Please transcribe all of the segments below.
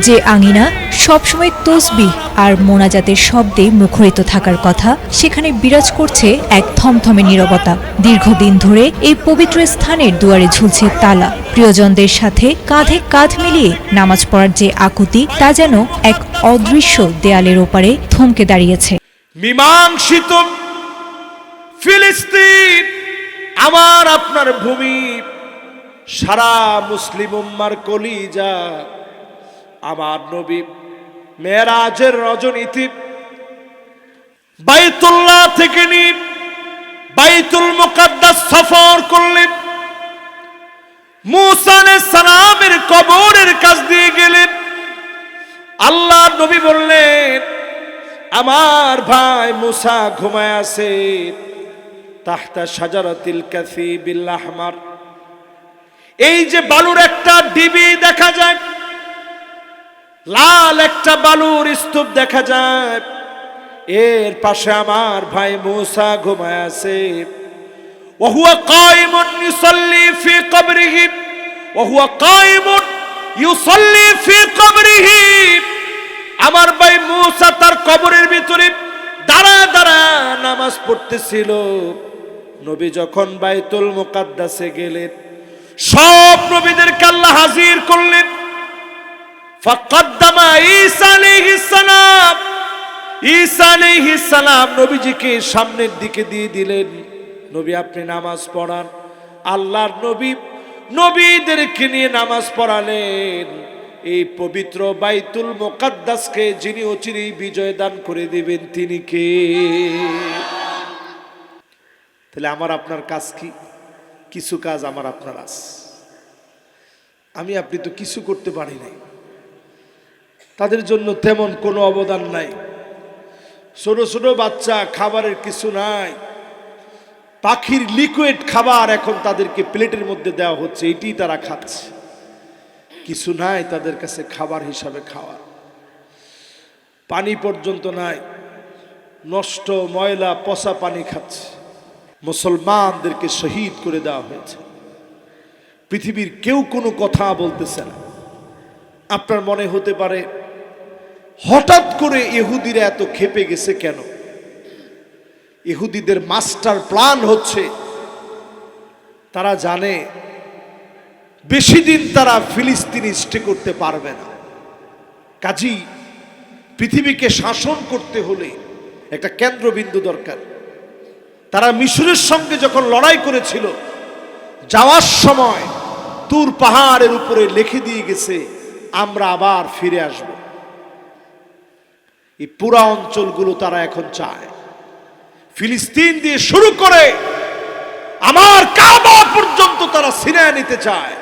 যে আঙিনা সবসময় তসবিহ আর মোনাজাতের শব্দে মুখরিত থাকার কথা, সেখানে বিরাজ করছে এক থমথমে নীরবতা। দীর্ঘদিন ধরে এই পবিত্র স্থানের দুয়ারে ঝুলছে তালা। প্রিয়জনদের সাথে কাঁধে কাঁধ মিলিয়ে নামাজ পড়ার যে আকুতি, তা যেন এক অদৃশ্য দেয়ালের ওপারে থমকে দাঁড়িয়েছে। মীমাংসিত ফিলিস্তিন আমার আপনার ভূমি, সারা মুসলিম উম্মার কলিজা। আমার নবী মেরাজের রজনীতে বাইতুল্লাহ থেকে নিয়ে বাইতুল মুকাদ্দাস সফর করলেন। মুসা আলাইহিস সালামের কবরের কাছ দিয়ে গেলেন। আল্লাহর নবী বললেন, আমার ভাই মুসা ঘুমায় আছে তাহতা শাজারাতিল কাসিবিল আহমার। এই যে বালুর একটা ডিবি দেখা যায়, লাল একটা বালুর স্তূপ দেখা যায়, এর পাশে আমার ভাই মুসা ঘুমায় আছে। ওয়া হুয়া কায়িমুন ইউসাল্লি ফি কবরিহি, ওয়া হুয়া কায়িমুন ইউসাল্লি ফি কবরিহি। আমার ভাই মুসা তার কবরের ভিতরে দাঁড়া দাঁড়া নামাজ পড়তেছিল। নবী যখন বাইতুল মুকাদ্দাসে গেলেন, সব নবীদেরকে আল্লাহ হাজির করলেন। ফাকাদ্দামা ঈসা আলাইহিস সালাম, ঈসা আলাইহিস সালাম নবীজিকে সামনের দিকে দিয়ে দিলেন। নবী আপনি নামাজ পড়ান। আল্লাহর নবী নবীদেরকে নিয়ে নামাজ পড়ালেন। এই পবিত্র বাইতুল মুকাদ্দাসকে যিনি অচিরেই বিজয় দান করে দিবেন, তিনি কে? তাহলে আমার আপনার কাজ কি? কিছু কাজ আমার আপনার আছে। আমি আপনি তো কিছু করতে পারি নাই, তাদের জন্য তেমন কোনো অবদান নাই। ছোট ছোট বাচ্চা, খাবারের কিছু নাই। পাখির লিকুইড খাবার এখন তাদেরকে প্লেটের মধ্যে দেওয়া হচ্ছে, এটি তারা খাচ্ছে। কিছু নাই তাদের কাছে খাবার হিসাবে খাওয়ার। পানি পর্যন্ত নাই, নষ্ট ময়লা পচা পানি খাচ্ছে। মুসলমানদেরকে শহীদ করে দেওয়া হয়েছে। পৃথিবীর কেউ কোনো কথা বলতেছে না। আপনার মনে হতে পারে হঠাৎ করে ইহুদিরা এত ক্ষেপে গেছে কেন? ইহুদিদের মাস্টার প্ল্যান হচ্ছে, তারা জানে বেশি দিন তারা ফিলিস্তিনি স্টে করতে পারবে না। কাজী পৃথিবীকে শাসন করতে হলে একটা কেন্দ্রবিন্দু দরকার। তারা মিশরের সঙ্গে যখন লড়াই করেছিল, যাওয়ার সময় তুর পাহাড়ের উপরে লিখে দিয়ে গেছে, আমরা আবার ফিরে আসব। এই পুরা অঞ্চলগুলো তারা এখন চায়। ফিলিস্তিন দিয়ে শুরু করে আমার কাবা পর্যন্ত তারা ছিনিয়ে নিতে চায়।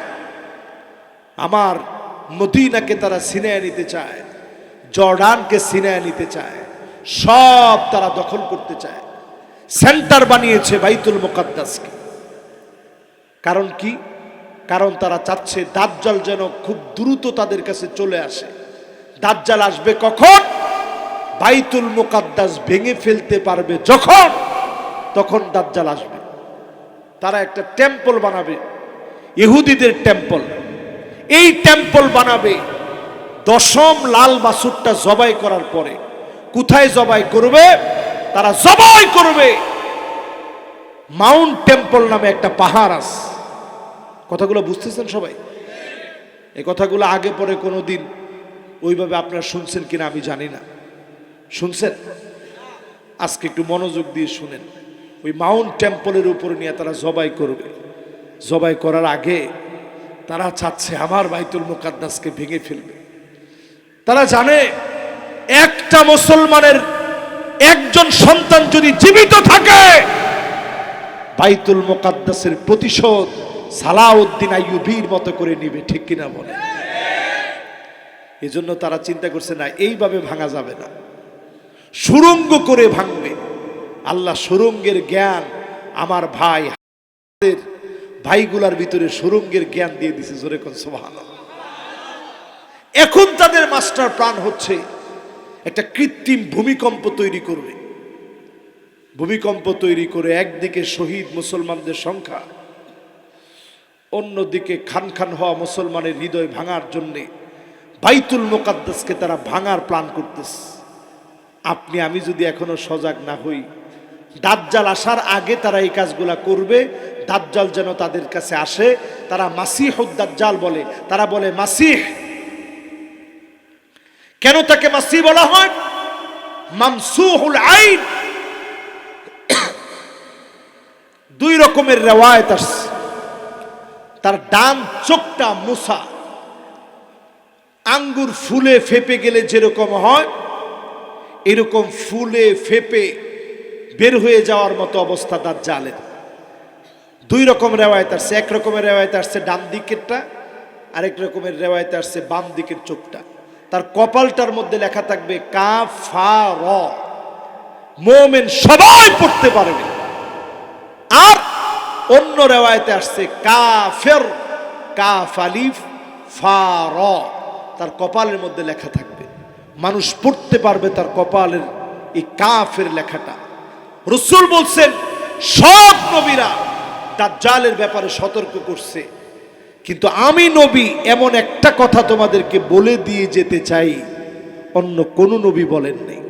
আমার মদিনাকে তারা ছিনিয়ে নিতে চায়, জর্ডানকে ছিনিয়ে নিতে চায়, সব তারা দখল করতে চায়। সেন্টার বানিয়েছে বাইতুল মুকাদ্দাসকে। কারণ কি? কারণ তারা চাচ্ছে দাজ্জাল যেন খুব দ্রুত তাদের কাছে চলে আসে। দাজ্জাল আসবে কখন? বাইতুল মুকাদ্দাস ভেঙে ফেলতে পারবে যখন, তখন দাজ্জাল আসবে। তারা একটা টেম্পল বানাবে, ইহুদিদের টেম্পল। এই টেম্পল বানাবে দশম লাল বাছুরটা জবাই করার পরে। কোথায় জবাই করবে? তারা জবাই করবে মাউন্ট টেম্পল নামে একটা পাহাড় আছে। কথাগুলো বুঝতেছেন সবাই? এই কথাগুলো আগে পরে কোনোদিন ওইভাবে আপনারা শুনছেন কিনা আমি জানি না। শুনছেন? আজকে একটু মনোযোগ দিয়ে শুনেন। ওই মাউন্ট টেম্পলের উপরে নিয়ে তারা জবাই করবে। জবাই করার আগে তারা চাচ্ছে আমার বাইতুল মুকাদ্দাসকে ভেঙে ফেলবে। তারা জানে একটা মুসলমানের একজন সন্তান যদি জীবিত থাকে, বাইতুল মুকাদ্দাসের প্রতিশোধ সালাউদ্দিন আইয়ুবীর মতো করে নিবে। ঠিক কিনা বলে? এজন্য তারা চিন্তা করছে, না এইভাবে ভাঙা যাবে না, সুরঙ্গ করে ভাঙবে। আল্লাহ সুরঙ্গের জ্ঞান আমার ভাইগুলার ভিতরে সুরঙ্গের জ্ঞান দিয়ে দিছে। জোরে কোন সুবহানাল্লাহ। এখন তাদের মাস্টার প্ল্যান হচ্ছে একটা কৃত্রিম ভূমিকম্প তৈরি করবে। ভূমিকম্প তৈরি করে একদিকে শহীদ মুসলমানদের সংখ্যা, অন্যদিকে খান খান হওয়া মুসলমানের হৃদয় ভাঙার জন্যে বাইতুল মুকাদ্দাসকে তারা ভাঙার প্ল্যান করতেছে। আপনি আমি যদি এখনো সজাগ না হই, দাজ্জাল আসার আগে তারা এই কাজগুলা করবে। দাজ্জাল যেন তাদের কাছে আসে, তারা মাসিহুদ দাজ্জাল বলে, তারা বলে মাসিহ। কেন তাকে মাসিহ বলা হয়? মামসুহুল আইন। দুই রকমের রিওয়ায়াত আছে। তার ডান চোখটা মুসা, আঙ্গুর ফুলে ফেপে গেলে যেরকম হয় এরকম ফুলে ফেপে বের হয়ে যাওয়ার মতো অবস্থা দাজ্জালের। দুই রকম রিওয়ায়াত আছে। এক রকমের রিওয়ায়াত আসছে ডান দিকেরটা, আরেক রকমের রিওয়ায়াত আসছে বাম দিকের চোখটা। তার কপালটার মধ্যে লেখা থাকবে কাফার। মুমিন সবাই পড়তে পারবে। আর অন্য রিওয়ায়াতে আসছে কাফের, কাফ আলিফ ফার। তার কপালের মধ্যে লেখা থাকবে, মানুষ পড়তে পারবে তার কপালের এই কাফের লেখাটা। রাসূল বলছেন সব নবীরা দাজ্জালের ব্যাপারে সতর্ক করছে, কিন্তু আমি নবী এমন একটা কথা তোমাদেরকে বলে দিয়ে যেতে চাই, অন্য কোন নবী বলেন নাই।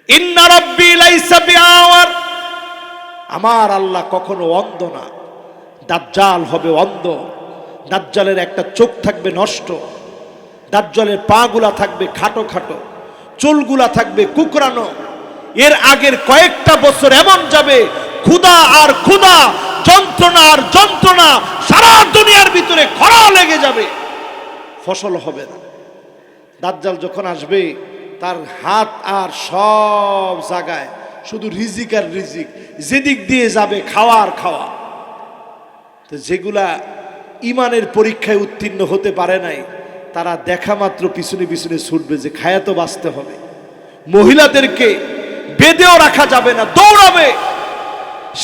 ইন্না রাব্বি লাইসা বিআওয়ার, আমার আল্লাহ কখনো অন্ধ না। দাজ্জাল হবে অন্ধ। দাজ্জালের একটা চোখ থাকবে নষ্ট, দাজ্জালের পাগুলা থাকবে খাটো খাটো, চুলগুলা থাকবে কুকরানো। এর আগের কয়েকটা বছর এমন যাবে, ক্ষুধা আর ক্ষুধা, যন্ত্রণা আর যন্ত্রণা, সারা দুনিয়ার ভিতরে খরা লেগে যাবে, ফসল হবে না। দাজ্জাল যখন আসবে তার হাত আর সব জায়গায় শুধু রিজিক আর রিজিক, যেদিক দিয়ে যাবে খাওয়া আর খাওয়া। তো যেগুলা ইমানের পরীক্ষায় উত্তীর্ণ হতে পারে নাই, তারা দেখা মাত্র পিছনে পিছনে ছুটবে যে খায়া তো বাঁচতে হবে। মহিলাদেরকে বেঁধেও রাখা যাবে না, দৌড়াবে।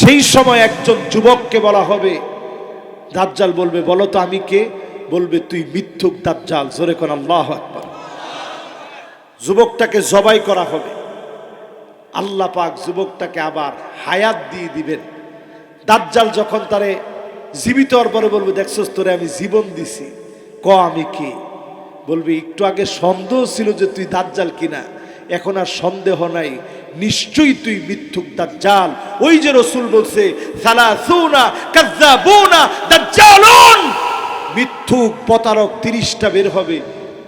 সেই সময় একজন যুবককে বলা হবে, দাজ্জাল বলবে বলো তো আমি কে? বলবে তুই মিথ্যুক দাজ্জাল। জোরে কোন আল্লাহু আকবার। যুবকটাকে জবাই করা হবে। আল্লাহ পাক যুবকটাকে আবার হায়াত দিয়ে দিবেন। দাজ্জাল যখন তারে জীবিত হওয়ার পরে বলবে দেখছস তোরে আমি জীবন দিছি, ক আমি কে? বলবে একটু আগে সন্দেহ ছিল যে তুই দাজ্জাল কিনা, এখন আর সন্দেহ নাই, নিশ্চয়ই তুই মিথ্যুক দাজ্জাল। ওই যে রাসূল বলছে সালাসুনা কাযাবুনা দাজ্জালুন, মিথ্যুক প্রতারক 30টা বের হবে,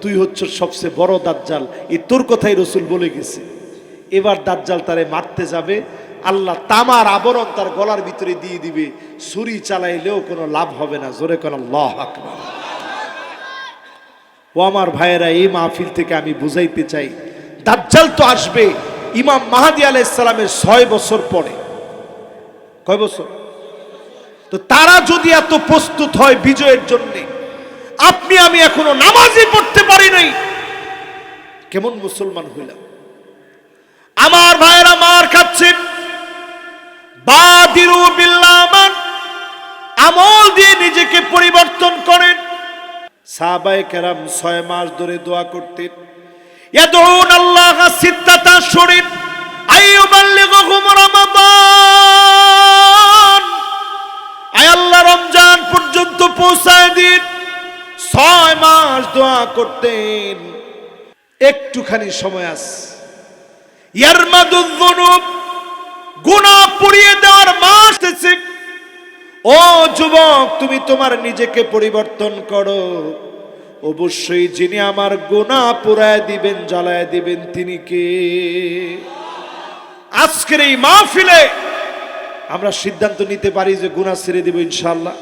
তুই হচ্ছে সবচেয়ে বড় দাজ্জাল। এই তোর কথাই রাসূল বলে গেছে। এবার দাজ্জাল তারে মারতে যাবে, আল্লাহ তামার আবরণ তার গলার ভিতরে দিয়ে দিবে, ছুরি চালাইলেও কোনো লাভ হবে না। জোরে কোন আল্লাহু আকবার। ও আমার ভাইয়েরা, এই মাহফিল থেকে আমি বুঝাইতে চাই, দাজ্জাল তো আসবে ইমাম মাহদী আলাইহিস সালামের 6 বছর পরে। কয় বছর? তো তারা যদি এত প্রস্তুত হয় বিজয়ের জন্য, আপনি আমি এখনো নামাজই পড়তে পারি নাই, কেমন মুসলমান হইলাম? আমার ভাইয়েরা মার খাচ্ছেন। বাদিরু বিল্লাহ, আমল দিয়ে নিজেকে পরিবর্তন করেন। সাহাবায়ে কেরাম 6 মাস ধরে দোয়া করতেন। ইয়াদউন আল্লাহ সিত্তাতা শরীফ আইয়ুবাল্লিগুহুম রমাদান, আয় আল্লাহ রমজান পর্যন্ত পৌঁছায় দিন। 6 মাস দোয়া করতেন। একটুখানি সময় আছে, ইয়ারমাদুয যুনুব, গুনাহ পুড়িয়ে দেওয়ার মাস এসেছে। ও যুবক, তুমি তোমার নিজেকে পরিবর্তন করো। অবশ্যই যিনি আমার গুনাহ পুড়ায় দিবেন, জ্বালায় দিবেন, তিনি কে? আজকের এই মাহফিলে আমরা সিদ্ধান্ত নিতে পারি যে গুনাহ ছেড়ে দিব ইনশাআল্লাহ,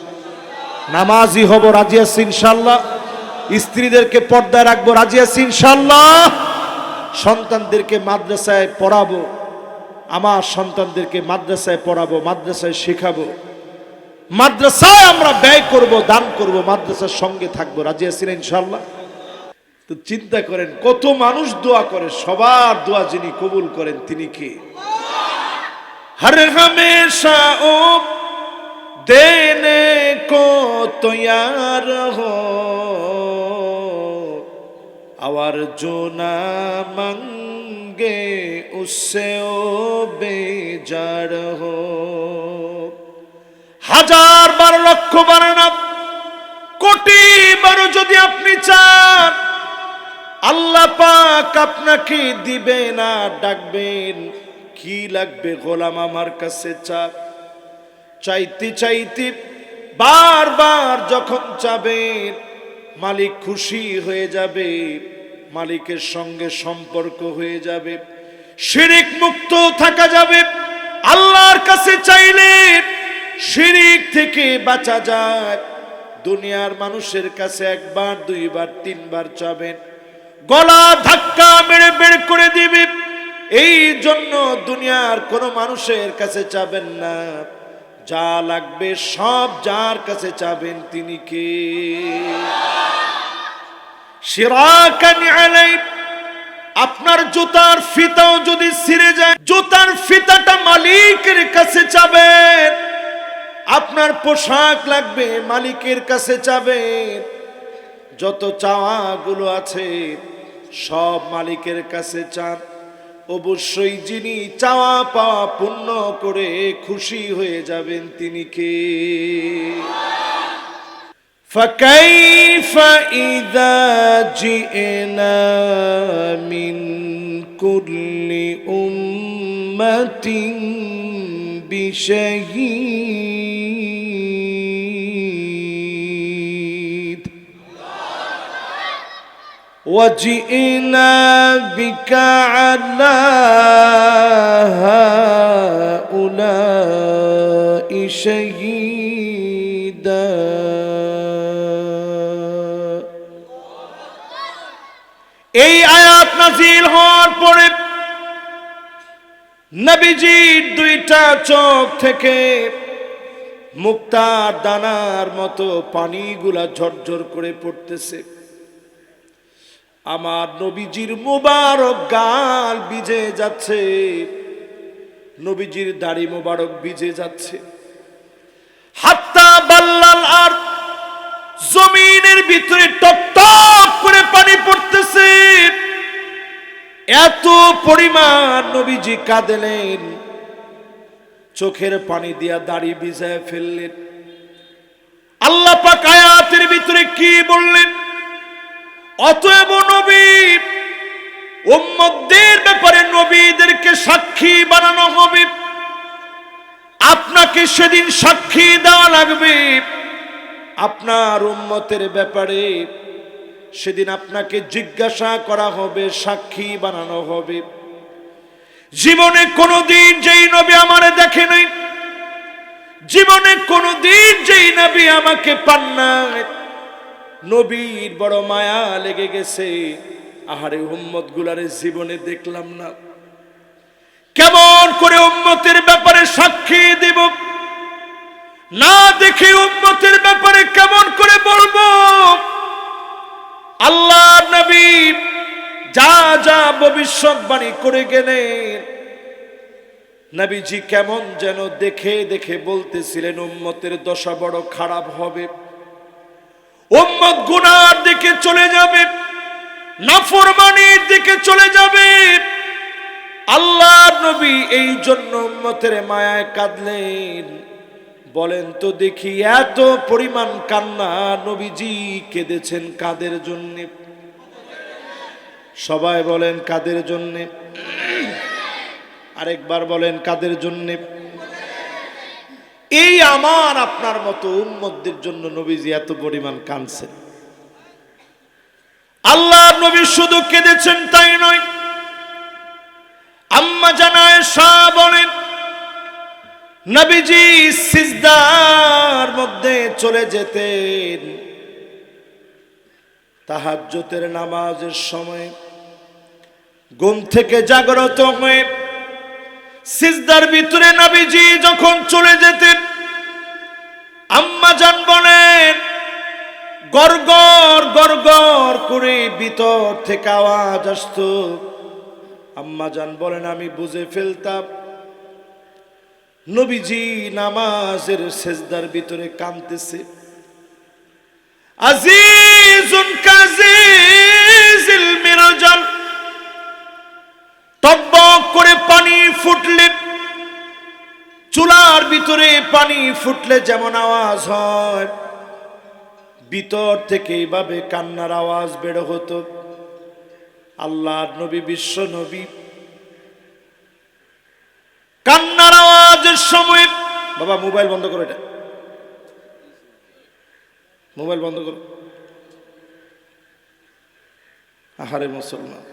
নামাজি হব, রাজি আছি ইনশাআল্লাহ, স্ত্রীদেরকে পর্দায় রাখবো, রাজি আছি ইনশাআল্লাহ, সন্তানদেরকে মাদ্রাসায় পড়াবো, আমার সন্তানদেরকে মাদ্রাসায় পড়াবো, মাদ্রাসায় শেখাবো, মাদ্রাসায় আমরা ব্যয় করব, দান করব, মাদ্রাসার সঙ্গে থাকবো, রাজি আছেন ইনশাআল্লাহ? তো চিন্তা করেন কত মানুষ দোয়া করে, সবার দোয়া যিনি কবুল করেন তিনি কে? হর হমেশা ও দেনে কো তৈয়ার হো, और जो ना मंगे उससे ओ बेजार हो। হাজার বার লক্ষ বার না কোটি বার যদি আপনি চান আল্লাহ পাক আপনাকে দিবেন আর ডাকবেন, কি লাগবে গোলাম আমার কাছে চা। চাইতে চাইতে বারবার যখন চাবেন, মালিক খুশি হয়ে যাবে, মালিকের সঙ্গে সম্পর্ক হয়ে যাবে, শিরিক মুক্ত থাকা যাবে। আল্লাহর কাছে চাইলে শিরিক থেকে বাঁচা যায়। দুনিয়ার মানুষের কাছে একবার, দুইবার, তিনবার চাবেন, গলা ধাক্কা মেরে বের করে দিবে। এই জন্য দুনিয়ার কোনো মানুষের কাছে চাবেন না, যা লাগবে সব যার কাছে চাবেন তিনি কে? শিরাকান আলাই, আপনার জুতার ফিতাও যদি ছিঁড়ে যায়, জুতার ফিতাটা মালিকের কাছে চাবেন। আপনার পোশাক লাগবে, মালিকের কাছে চাবেন। যত চাওয়াগুলো আছে সব মালিকের কাছে চান। অবশ্যই যিনি চাওয়া পাওয়া পূর্ণ করে খুশি হয়ে যাবেন তিনি কে? فكيف إذا جئنا من كل أمة بشهيد وجئنا بك على هؤلاء شهيدا। এই আয়াত নাযিল হওয়ার পরে নবীজির দুইটা চোখ থেকে মুক্তার দানার মতো পানিগুলা ঝরঝর করে পড়তেছে। আমার নবীজির মুবারক গাল ভিজে যাচ্ছে, নবীজির দাড়ি মুবারক ভিজে যাচ্ছে। হাত্তা বাল্লাল আর জমিনের ভিতরে টপ টপ করে পানি পড়তেছে। এত পরিমাণ নবীজি কাঁদলেন, চোখের পানি দিয়া দাড়ি ভিজায় ফেললেন। আল্লাহ পাক আয়াতের ভিতরে কি বললেন? অতএব নবী, উম্মতদের ব্যাপারে নবীদেরকে সাক্ষী বানানো হবে। আপনাকে সেদিন সাক্ষী দেওয়া লাগবে আপনার উম্মতের ব্যাপারে। সেদিন আপনাকে জিজ্ঞাসা করা হবে, সাক্ষী বানানো হবে। জীবনে কোনোদিন যেই নবী আমারে দেখে নাই, জীবনে কোনোদিন যেই নবী আমাকে পান নাই, নবীর বড় মায়া লেগে গেছে। আহারে উম্মত গুলারে জীবনে দেখলাম না, কেমন করে উম্মতের ব্যাপারে সাক্ষী দিব? না দেখে উম্মতের ব্যাপারে কেমন করে বলবো? আল্লাহ নবী যা যা ভবিষ্যৎবাণী করে গেলেন, নবীজি কেমন যেন দেখে দেখে বলতেছিলেন উম্মতের দশা বড় খারাপ হবে, উম্মত গুনার দিকে চলে যাবে, নাফরমানির দিকে চলে যাবে। আল্লাহ নবী এই জন্য উম্মতের মায়ায় কাঁদলেন। বলেন তো দেখি, এত পরিমাণ কান্না নবীজি কেঁদেছেন কাদের জন্য? সবাই বলেন কাদের জন্য? আরেকবার বলেন কাদের জন্য? এই আমার আপনার মতো উম্মতদের জন্য নবীজি এত পরিমাণ কাঁদছেন। আল্লাহ নবী শুধু কেঁদেছেন তাই নয়, আম্মা জানা আয়েশা বলেন নবীজি সিজদার মধ্যে চলে যেতেন। তাহাজ্জুদের নামাজের সময় ঘুম থেকে জাগ্রত হয়ে সিজদার ভিতরে নবীজি যখন চলে যেতেন, আম্মা জান বলেন গড়গড় গড়গড় করে ভিতর থেকে আওয়াজ আসতো। আম্মা জান বলেন আমি বুঝে ফেলতাম নবীজি নামাজের সিজদার ভিতরে কাঁদতেছে। আজিজুন কাজিজিল মিরজাল, টকবক করে পানি ফুটলে, চুলার ভিতরে পানি ফুটলে যেমন আওয়াজ হয়, ভিতর থেকে এইভাবে কান্নার আওয়াজ বের হতো। আল্লাহর নবী, বিশ্ব নবী কান্নার আওয়াজের সময়, বাবা মোবাইল বন্ধ করো, এটা মোবাইল বন্ধ করো। আহারে মুসলমান,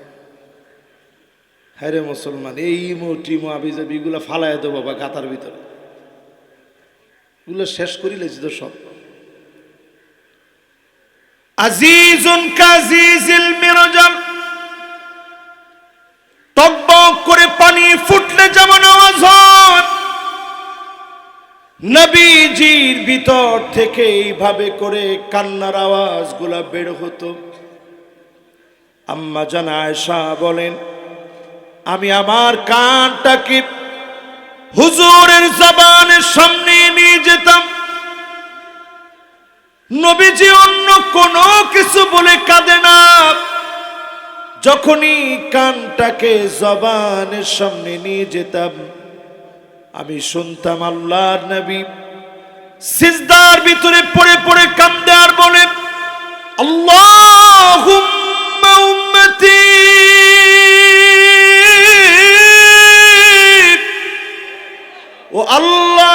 হায়রে মুসলমান, এই ইমো টিমো আবিজাবি এগুলো ফালায় দেবো বাবা গাতার ভিতরে, এগুলো শেষ করি লেছি তো সব। আজিজুন কাজিজিল মিরজাল, টকবক করে পানি ফুটলে যেমন আওয়াজ হয়, নবীজির ভিতর থেকে এইভাবে করে কান্নার আওয়াজগুলা বের হতো। আম্মা জান আয়েশা বলেন, আমি আমার কানটাকে হুজুরের জবানের সামনে নিয়ে যেতাম, নবীজি অন্য কোনো কিছু বলে কাঁদে না, যখনই কানটাকে জবানের সামনে নিয়ে যেতাম আমি শুনতাম আল্লাহর নবী সিজদার ভিতরে পড়ে পড়ে কাঁদে আর বলে, আল্লাহুম্মা উম্মতি, ও আল্লাহ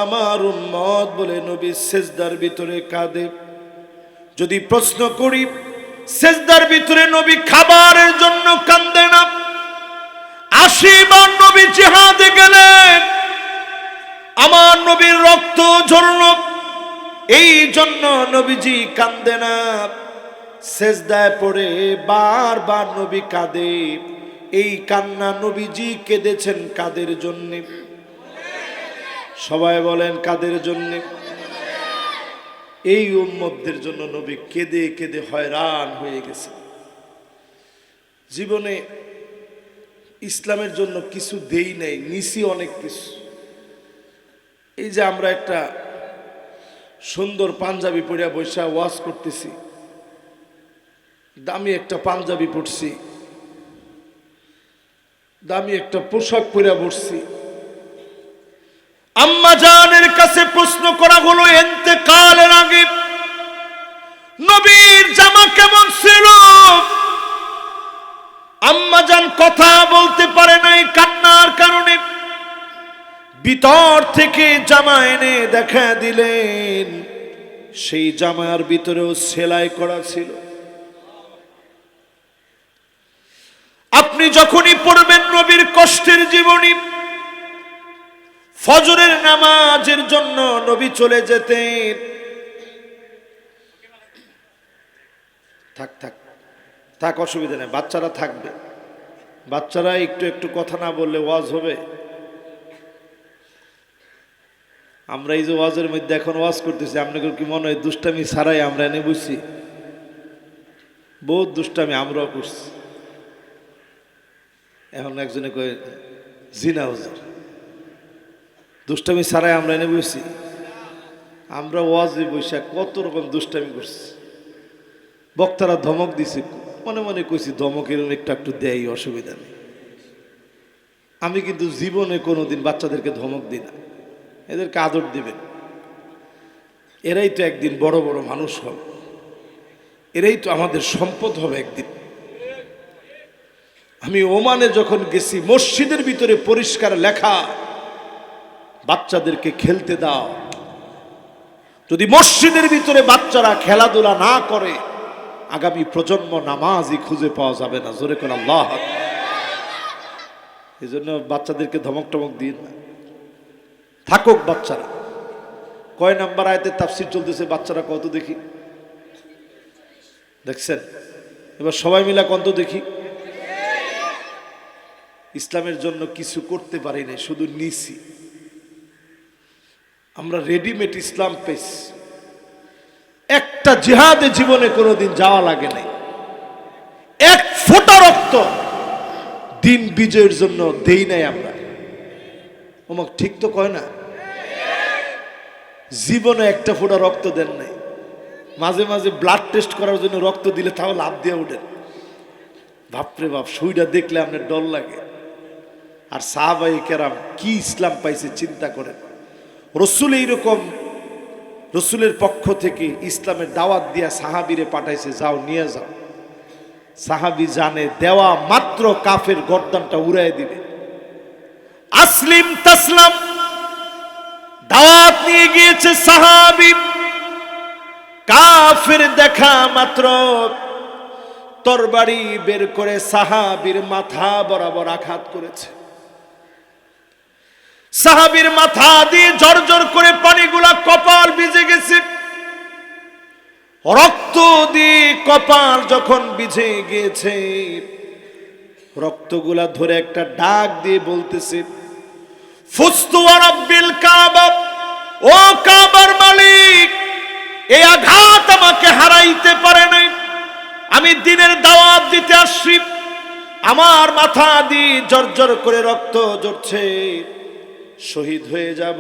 আমার উম্মত বলে নবী সিজদার ভিতরে কাঁদে। যদি প্রশ্ন করি, সিজদার ভিতরে নবী খাবারের জন্য কাঁদে না, ৮০ বার নবী জিহাদে গেলেন, আমার নবীর রক্ত ঝরল, এই জন্য নবীজি কাঁদে না। সিজদায় পড়ে বারবার নবী কাঁদে, এই কান্না নবীজি কেঁদেছেন কাদের জন্য? সবাই বলেন কাদের জন্য? এই উম্মতদের জন্য নবী কেঁদে কেঁদে হয়রান হয়ে গেছে। জীবনে ইসলামের জন্য কিছু দেই নাই, নিছি অনেক কিছু। এই যে আমরা একটা সুন্দর পাঞ্জাবি পরে বৈশা ওয়াজ করতেছি, দামি একটা পাঞ্জাবি পরছি, দামি একটা পোশাক পরে বসছি। আম্মা জানের কাছে প্রশ্ন করা হলো ইন্তেকালের আগে নবীর জামা কেমন ছিল? আম্মা জান কথা বলতে পারে নাই কান্নার কারণে, ভিতর থেকে জামা এনে দেখা দিলেন, সেই জামার ভিতরেও সেলাই করা ছিল। আপনি যখনই পড়বেন নবীর কষ্টের জীবনী, ফজরের নামাজের জন্য নবী চলে যেতেন। থাক থাক থাক, অসুবিধা নেই, বাচ্চারা থাকবে, বাচ্চারা একটু একটু কথা না বললে ওয়াজ হবে? আমরা এই যে ওয়াজের মধ্যে এখন ওয়াজ করতেছি, আপনাদের কি মনে হয় দুষ্টামি ছাড়াই আমরা এনে বুঝছি? বহুত দুষ্টামি আমরাও করছি। এখন একজনে কয়ে জিনা হুজুর, দুষ্টামি ছাড়াই আমরা এনে বসছি? আমরা ওয়াজে বসে কত রকম দুষ্টামি করছি। বক্তারা ধমক দিছে, মনে মনে কইছি ধমক এরকম একটু দেয়, অসুবিধা নেই। আমি কিন্তু জীবনে কোনোদিন বাচ্চাদেরকে ধমক দিই না, এদেরকে আদর দিবেন। এরাই তো একদিন বড় বড় মানুষ হবে, এরাই তো আমাদের সম্পদ হবে একদিন। আমি ওমানে যখন গেছি, মসজিদের ভিতরে পরিষ্কার লেখা, বাচ্চাদেরকে খেলতে দাও। যদি মসজিদের ভিতরে বাচ্চারা খেলাধুলা না করে, আগামী প্রজন্ম নামাজই খুঁজে পাওয়া যাবে না। জোরে করে আল্লাহ। এই জন্য বাচ্চাদেরকে ধমক টমক দিন না, থাকুক বাচ্চারা। কয় নাম্বার আয়াতে তাফসীর চলতেছে, বাচ্চারা কত দেখি? দেখছেন? এবার সবাই মিলা কত দেখি? ইসলামের জন্য কিছু করতে পারি না, শুধু নিছি। আমরা রেডিমেড ইসলাম পেয়েছি, একটা জিহাদে জীবনে কোনোদিন যাওয়া লাগে নাই, এক ফোঁটা রক্ত দিন বিজয়ের জন্য দেই নাই আমরা। ওমক ঠিক তো কয় না? জীবনে একটা ফোঁটা রক্ত দেন নাই। মাঝে মাঝে ব্লাড টেস্ট করার জন্য রক্ত দিলে তাও লাভ দিয়ে উঠেন। বাপরে বাপ, সুইটা দেখলে আপনার ডর লাগে। আর সাহাবায়ে কেরাম কি ইসলাম পাইছে চিন্তা করেন। রসুল এইরকম রসুলের পক্ষ থেকে ইসলামের দাওয়াত দিয়া সাহাবীরে পাঠাইছে, যাও নিয়ে যাও। সাহাবী জানে দেওয়া মাত্র কাফের গর্দানটা উড়াই দিবে। আসলিম তাসলাম দাওয়াত নিয়ে গিয়েছে সাহাবী, কাফের দেখা মাত্র তরবারি বের করে সাহাবীর মাথা বরাবর আঘাত করেছে। সাহাবীর মাথা দিয়ে জর্জর করে পানিগুলা কপাল ভিজে গেছে। রক্ত দিয়ে কপাল যখন ভিজে গিয়েছে, রক্তগুলা ধরে একটা ডাক দিয়ে বলতেছে, ফুস্তু ওয়া রাব্বিল কাবা, ও কাবার মালিক, এই আঘাত আমাকে হারাইতে পারে নাই। আমি দ্বীনের দাওয়াত দিতে আসছি, আমার মাথা দিয়ে জর্জর করে রক্ত ঝরছে, শহীদ হয়ে যাব।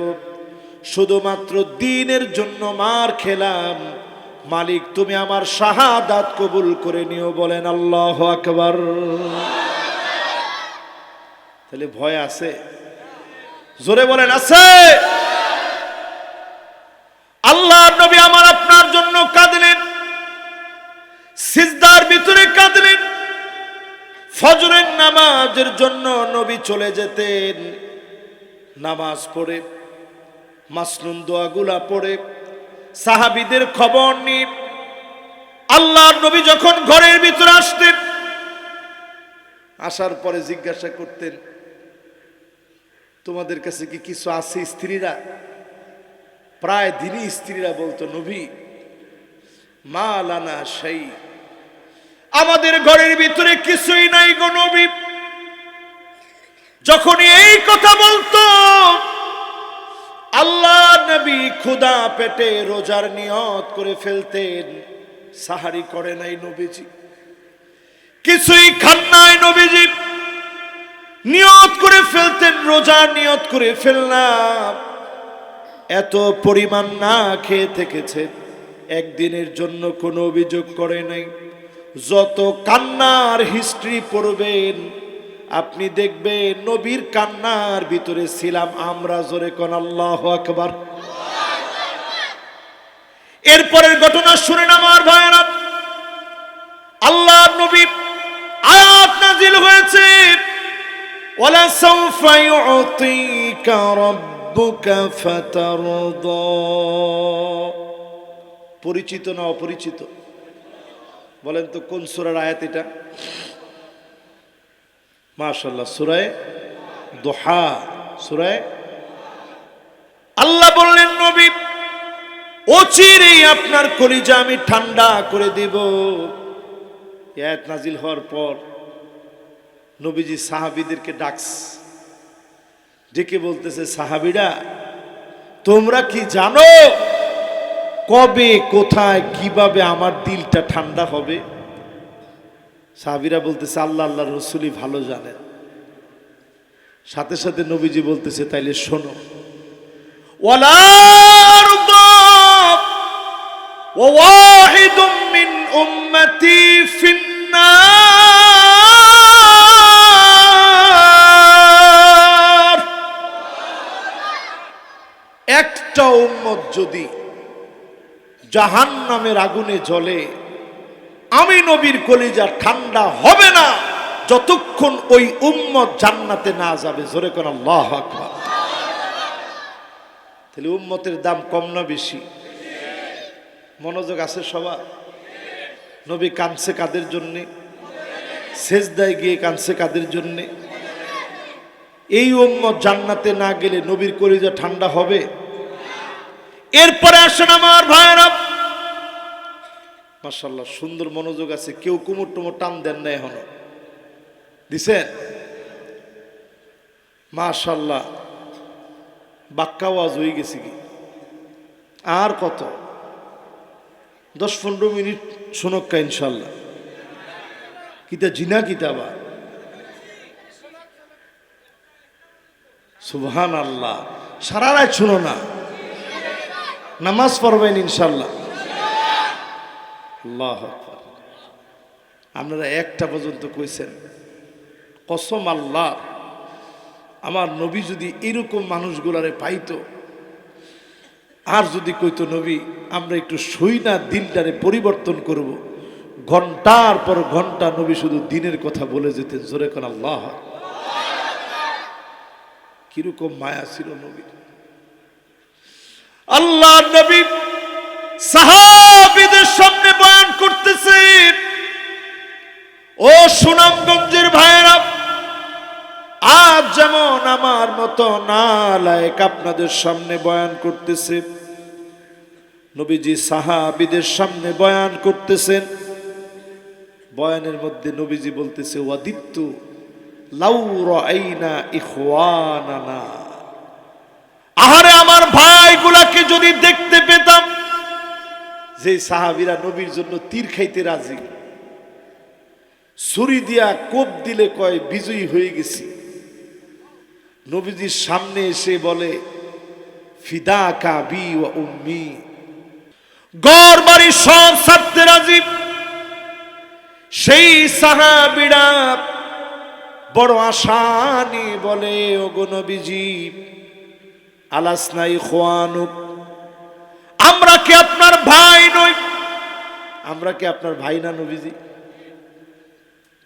শুধুমাত্র দ্বীনের জন্য মার খেলাম, মালিক তুমি আমার শাহাদাত কবুল করে নিও। বলেন আল্লাহু আকবার। তাহলে ভয় আছে? জোরে বলেন আছে? আল্লাহর নবী আমার আপনার জন্য কাঁদলেন, সিজদার ভিতরে কাঁদলেন। ফজরের নামাজের জন্য নবী চলে যেতেন, নামাজ পড়ে মাসনুন দোয়াগুলা পড়ে সাহাবীদের খবর নিয়ে আল্লাহর নবী যখন ঘরের ভিতরে আসতেন, আসার পরে জিজ্ঞাসা করতেন, তোমাদের কাছে কি কিছু আছে? স্ত্রীরা প্রায় দিনই স্ত্রীরা বলতো, নবী মা লানা শাই, আমাদের ঘরের ভিতরে কিছুই নাই গো নবী। যখনই এই কথা বলতো, আল্লাহ নবী ক্ষুধা পেটে রোজার নিয়ত করে ফেলতেন। সাহারি করে নাই নবীজি, কিছুই খান নাই নবীজি, নিয়ত করে ফেলতেন, রোজার নিয়ত করে ফেললাম। এত পরিমাণ না খেয়ে থেকেছে, একদিনের জন্য কোনো অভিযোগ করে নাই। যত কান্নার হিস্ট্রি পড়বেন আপনি দেখবেন নবীর কান্নার ভিতরে ছিলাম আমরা। জোরে কোন আল্লাহু আকবার। এরপরের ঘটনা শুনেন আমার ভাইরা, আল্লাহর নবী আয়াত নাযিল হয়েছে, ওয়ালা সাউফা ইউতিকা রাব্বুকা ফাতারদা। পরিচিত না অপরিচিত? বলেন তো কোন সূরার আয়াত এটা? মাশাআল্লাহ, সূরা দুহা। সূরা আল্লাহ বললেন, নবী অচিরেই আপনার কলিজা আমি ঠান্ডা করে দেব। আয়াত নাজিল হওয়ার পর নবীজি সাহাবীদেরকে ডেকে বলতেছে, সাহাবীরা তোমরা কি জানো কবে কোথায় কিভাবে আমার দিলটা ঠান্ডা হবে? সাহাবীরা বলতেছে, আল্লাহ আল্লাহর রাসূলই ভালো জানেন। সাথে সাথে নবীজি বলতেছে, তাইলে শোনো, ওয়ালা আরদা ওয়া ওয়াহিদুম মিন উম্মতি ফিন্নার। একটা উম্মত যদি জাহান্নামের আগুনে জ্বলে, আমি নবীর কলিজা ঠান্ডা হবে না যতক্ষণ ওই উম্মত জান্নাতে না যাবে। জোরে কোন আল্লাহু আকবার। তাহলে উম্মতের দাম কম না বেশি? মনোযোগ আছে সবার? নবী কাঁদছে কাদের জন্যে? সেজদায় গিয়ে কাঁদছে কাদের জন্যে? এই উম্মত জান্নাতে না গেলে নবীর কলিজা ঠান্ডা হবে? এরপরে আসেন আমার ভাইরা, মাশাআল্লাহ সুন্দর মনোযোগ আছে। কেউ কুমুর টুমুর টান দেন না, এখনো দিছেন? মাশাআল্লাহ, বাক্কা ওয়াজ হয়ে গেছে কি? আর কত 10-15 মিনিট শোনক্কা ইনশাল্লাহ। কিতা জিনা কিতাবা, সুবহানাল্লাহ। সারা রাত শুনো না, নামাজ পড়বেন ইনশাল্লাহ। আল্লাহু আকবার। আপনারা একটা পর্যন্ত কইছেন, কসম আল্লাহ, আমার নবী যদি এরকম মানুষগুলারে পাইতো, আর যদি কইতো নবী আমরা একটু শুই না, দিনটারে পরিবর্তন করব, ঘন্টার পর ঘন্টা নবী শুধু দিনের কথা বলে যেতেন। জোরে কোন আল্লাহ। কিরকম মায়া ছিল নবীর। আল্লাহ নবী সাহাবীদের সামনে বয়ান করতেছেন, ও সুনামগঞ্জের ভাইয়েরা, আজ যেমন আমার মতো নালায়েক আপনাদের সামনে বয়ান করতেছে, নবীজি সাহাবীদের সামনে বয়ান করতেছেন। বয়ানের মধ্যে নবীজি বলতেছে, ওয়াদিত্তু লাউ রাআইনা ইখওয়ানানা, আহারে আমার ভাইগুলাকে যদি দেখতে পেতাম। যে সাহাবীরা নবীর জন্য তীর খাইতে রাজি, ছুরি দিয়া কোপ দিলে কয় বিজয়ী হয়ে গেছি, নবীজির সামনে এসে বলে ফিদাকা বি ওয়া উম্মি, ঘর বাড়ি সব ছাড়তে রাজি। সেই সাহাবীরা বড় আশা নিয়ে বলে, ওগো নবীজি, আলাসনা ইখওয়ানুক, আমরা কি আপনার ভাই নই? আমরা কি আপনার ভাই না নবীজি?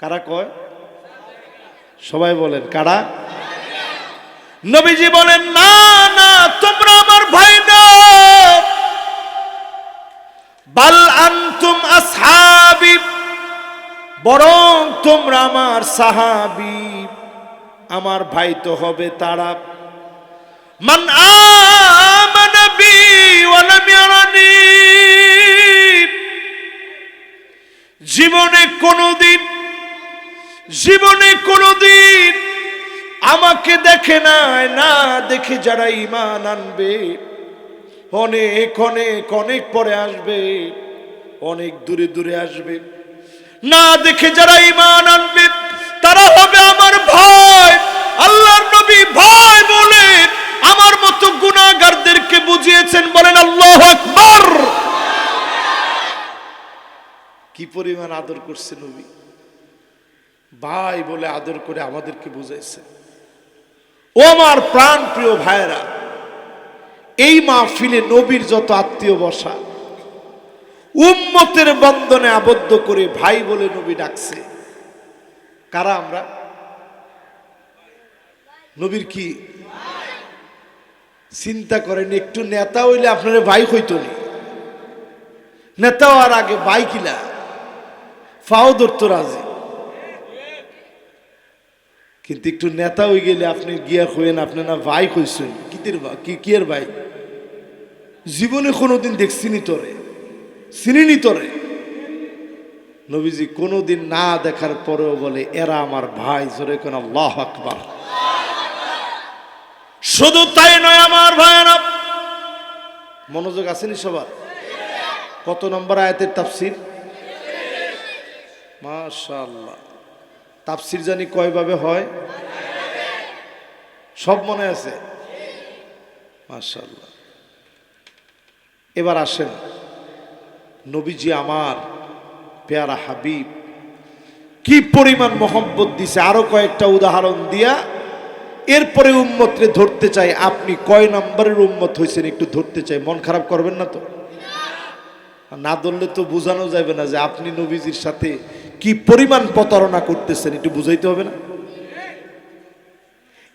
কারা কয়? সবাই বলেন কারা? নবীজি বলেন, না না, তোমরা আমার ভাই না, বাল আনতুম আসহাবি, বরং তোমরা আমার সাহাবী। আমার ভাই তো হবে তারা, মান আমানা বি ওয়া লাম ইয়ারানি, জীবনে কোনোদিন আমাকে দেখে নাই, না দেখে যারা ঈমান আনবে, অনেক অনেক অনেক পরে আসবে, অনেক দূরে দূরে আসবে, না দেখে যারা ঈমান আনবে তারা হবে আমার ভাই। আল্লাহর নবী ভাই বলে আমার মতো গুনাহগারদেরকে বুঝিয়েছেন। বলেন আল্লাহু আকবার। কি পরিমাণ আদর করছে নবী, ভাই বলে আদর করে আমাদেরকে বুঝাইছে। ও আমার প্রাণ প্রিয় ভাইরা, এই মাহফিলে নবীর যত আত্মীয় বসা, উম্মতের বন্ধনে আবদ্ধ করে ভাই বলে নবী ডাকছে। কারা আমরা? নবীর কি চিন্তা করেন, একটু নেতা হইলে আপনারা ভাই হইতো নি, নেতা হওয়ার আগে ভাই কিলা ফাও ধরতো রাজি, কিন্তু একটু নেতা হয়ে গেলে আপনি গিয়া হইেন আপনি না ভাই কইছেন, কি এর ভাই? জীবনে কোনোদিন দেখছিনি তোরে, চিনিনি তোরে। নবীজি কোনোদিন না দেখার পরেও বলে এরা আমার ভাই। জোরে কোন আল্লাহু আকবার। শুধু তাই নয় আমার ভাইরা, মনোযোগ আসেনি সবার? কত নম্বর আয়াতের তাফসীর? মাশাআল্লাহ। তাফসীর জানি কয়ভাবে হয়? সব মনে আছে? মাশাআল্লাহ। এবার আসেন, নবীজি আমার পেয়ারা হাবিব কি পরিমাণ মহব্বত দিছে, আরো কয়েকটা উদাহরণ দিয়া এরপরে উম্মতরে ধরতে চাই। আপনি কয় নম্বরের উম্মত হয়েছেন একটু ধরতে চাই, মন খারাপ করবেন না তো? না ধরলে তো বোঝানো যাবে না যে আপনি নবীজির সাথে কি পরিমাণ প্রতারণা করতেছেন, একটু বুঝাইতে হবে না?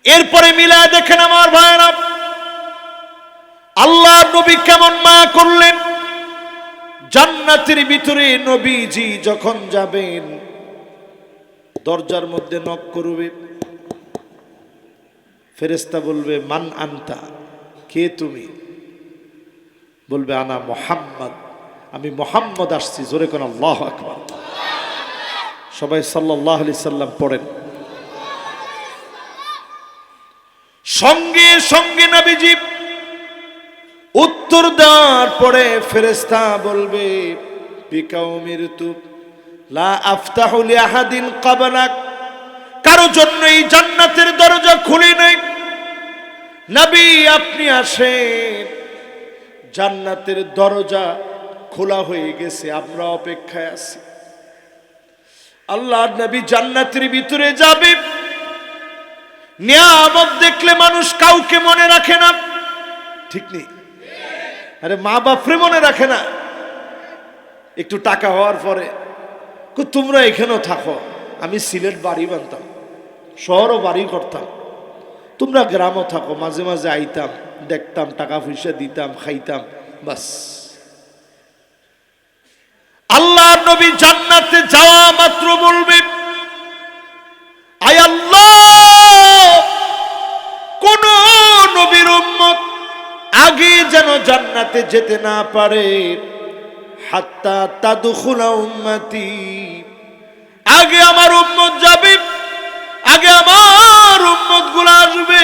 এরপরে মিলায় দেখেন আমার ভাইরা, আল্লাহ নবী কেমন মায়া করলেন। জান্নাতের ভিতরে নবীজি যখন যাবেন, দরজার মধ্যে নক করবে, ফেরেশতা বলবে মান আনতা, কে তুমি? বলবে আনা মুহাম্মদ, আমি মুহাম্মদ আসছি। জোরে কোন আল্লাহু আকবার। সবাই সাল্লাল্লাহু আলাইহি সাল্লাম পড়েন। সঙ্গে সঙ্গে নবীজি উত্তর দেওয়ার পরে ফেরেশতা বলবে বিকাউমির তু লা আফতাহু লিআহাদিন ক্বাবলাক, কারো জন্য এই জান্নাতের দরজা খুলি নাই। নবী আপনি আসেন, জান্নাতের দরজা খোলা হয়ে গেছে, আমরা অপেক্ষায় আছি। আল্লাহর নবী জান্নাতের ভিতরে যাবে। নিয়ামত দেখলে মানুষ কাউকে মনে রাখে না, ঠিক নেই? আরে মা বাপরে মনে রাখে না, একটু টাকা হওয়ার পরে তোমরা এখানেও থাকো, আমি সিলেট বাড়ি বানতাম, শহরও বাড়ি করতাম, তোমরা গ্রামও থাকো, মাঝে মাঝে আইতাম, দেখতাম, টাকা পয়সা দিতাম, খাইতাম, বাস। আল্লাহ নবী জান্নাতে যাওয়া মাত্র বলবে, আয় আল্লাহ, কোন নবীর উম্মত আগে যেন জান্নাতে যেতে না পারে, হাত্তা তাদখুলা উম্মতি, আগে আমার উম্মত যাবে, আগে আমার উম্মত গুলো আসবে,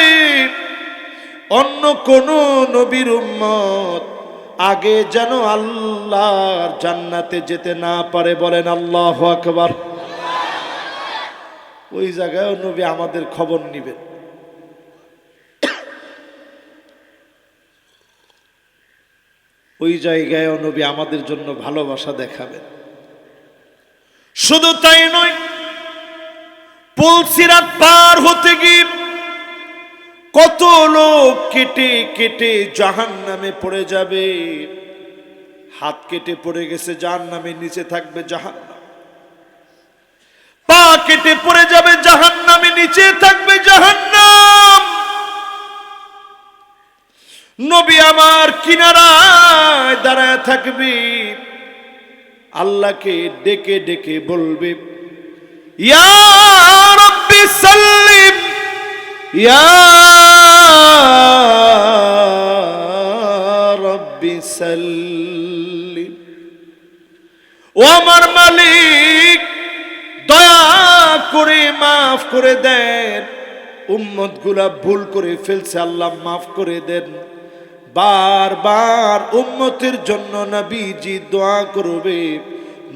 অন্য কোন নবীর উম্মত আগে যেন আল্লাহর জান্নাতে যেতে না পারে। বলেন আল্লাহু আকবার। ওই জায়গায় নবী আমাদের খবর নিবেন। ওই জায়গায় নবী আমাদের জন্য ভালোবাসা দেখাবেন। শুধু তাই নয়, পুলসিরাত পার হতে গিয়ে কত লোক কেটে কেটে জাহান্নামে পড়ে যাবে। হাত কেটে পড়ে গেছে জাহান্নামের নিচে থাকবে জাহান্নাম, পা কেটে পড়ে যাবে জাহান্নামের নিচে থাকবে জাহান্নাম। নবী আমার কিনারায় দাঁড়ায় থাকবে, আল্লাহকে ডেকে ডেকে বলবে, ইয়া রাব্বি সাল্লিম, ইয়া রাব্বি সাল্লিম। ও আমার মালিক, দয়া করে মাফ করে দেন, উম্মত গুলা ভুল করে ফেলছে, আল্লাহ মাফ করে দেন। বারবার উম্মতের জন্য নবীজি দোয়া করবে,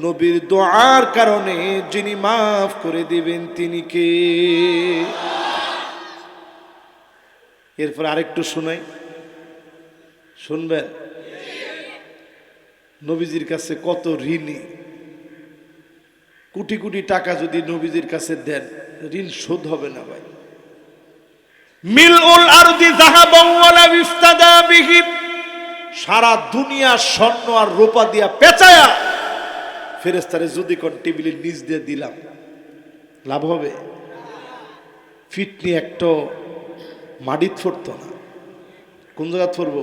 নবীর দোয়ার কারণে যিনি মাফ করে দিবেন তিনি কে? এরপর আরেকটু শোনাই, শুনবেন? নবীজির কাছে কত ঋণী, কোটি কোটি টাকা যদি নবীজির কাছে দেন, ঋণ শোধ হবে না ভাই। মিলউল আরদি যাহাবান ওয়ালা ইফতাদা বিহি, সারা দুনিয়া স্বর্ণ আর রূপা দিয়া পেঁচায়া ফেরেশতারে যদি কোন টেবিলের নিচ দিয়ে দিলাম, লাভ হবে? ফিটনি একটা মাটিত ফুটতো না, কোন জায়গা ফুটবো?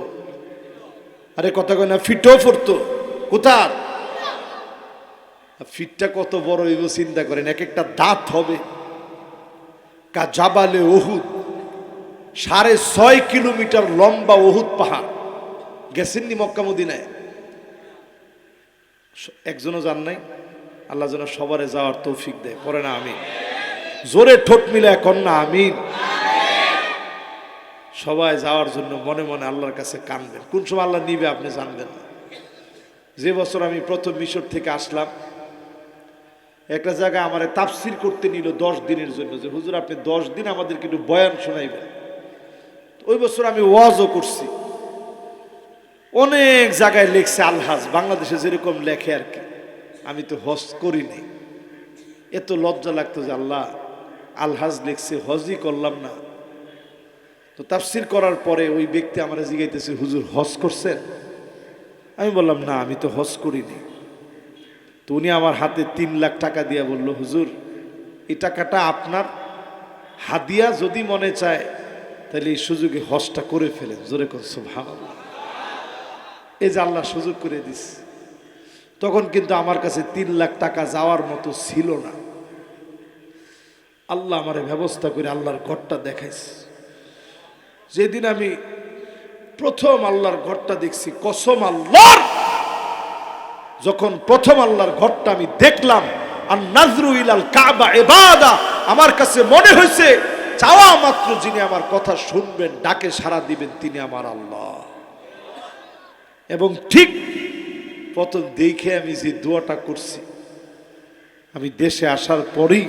আরে কথা কয় না, ফিটও ফুটতো কোথার? ফিটটা কত বড় হইব চিন্তা করেন, এক একটা দাঁত হবে কা জাবালে উহুদ, 6.5 কিলোমিটার লম্বা উহুদ পাহাড়। গেছেননি মক্কা মদিনায়? একজনও যান নাই? আল্লাহ যেন সবারে যাওয়ার তৌফিক দেয়, পরে না আমিন। জোরে ঠোঁট মিলে এখন না আমিন। সবাই যাওয়ার জন্য মনে মনে আল্লাহর কাছে কানবেন। কোন সময় আল্লাহ নিবে আপনি জানবেন না। যে বছর আমি প্রথম মিশর থেকে আসলাম, একটা জায়গায় আমার তাফসির করতে নিল 10 দিনের জন্য, যে হুজুর আপনি 10 দিন আমাদেরকে একটু বয়ান শোনাইবেন। ওই বছর আমি ওয়াজও করছি, অনেক জায়গায় লেখছে আলহাজ, বাংলাদেশে যেরকম লেখে আর কি। আমি তো হজ করি নাই, এত লজ্জা লাগতো যে আল্লাহ আলহাজ লিখছে, হজই করলাম না। তো তাফসির করার পরে ওই ব্যক্তি আমার জিজ্ঞাইতেছে, হুজুর হজ করছেন? আমি বললাম না, আমি তো হজ করিনি। তো উনি আমার হাতে 3 লাখ টাকা দিয়া বলল, হুজুর এই টাকাটা আপনার হাদিয়া, যদি মনে চায় তাহলে এই সুযোগে হজটা করে ফেলেন। জোরে কোন সুবহানাল্লাহ। এই যে আল্লাহ সুযোগ করে দিস। তখন কিন্তু আমার কাছে 3 লাখ টাকা যাওয়ার মতো ছিল না। আল্লাহ আমারে ব্যবস্থা করে আল্লাহর ঘরটা দেখাইছে। যেদিন আমি প্রথম আল্লাহর ঘরটা দেখছি, কসম আল্লাহর, যখন প্রথম আল্লাহর ঘরটা আমি দেখলাম, আর নাজরু ইলাল কাবা ইবাদা, আমার কাছে মনে হয়েছে চাওয়া মাত্র যিনি আমার কথা শুনবেন, ডাকে সাড়া দিবেন, তিনি আমার আল্লাহ। এবং ঠিক প্রথম দেখে আমি যে দোয়াটা করছি, আমি দেশে আসার পরেই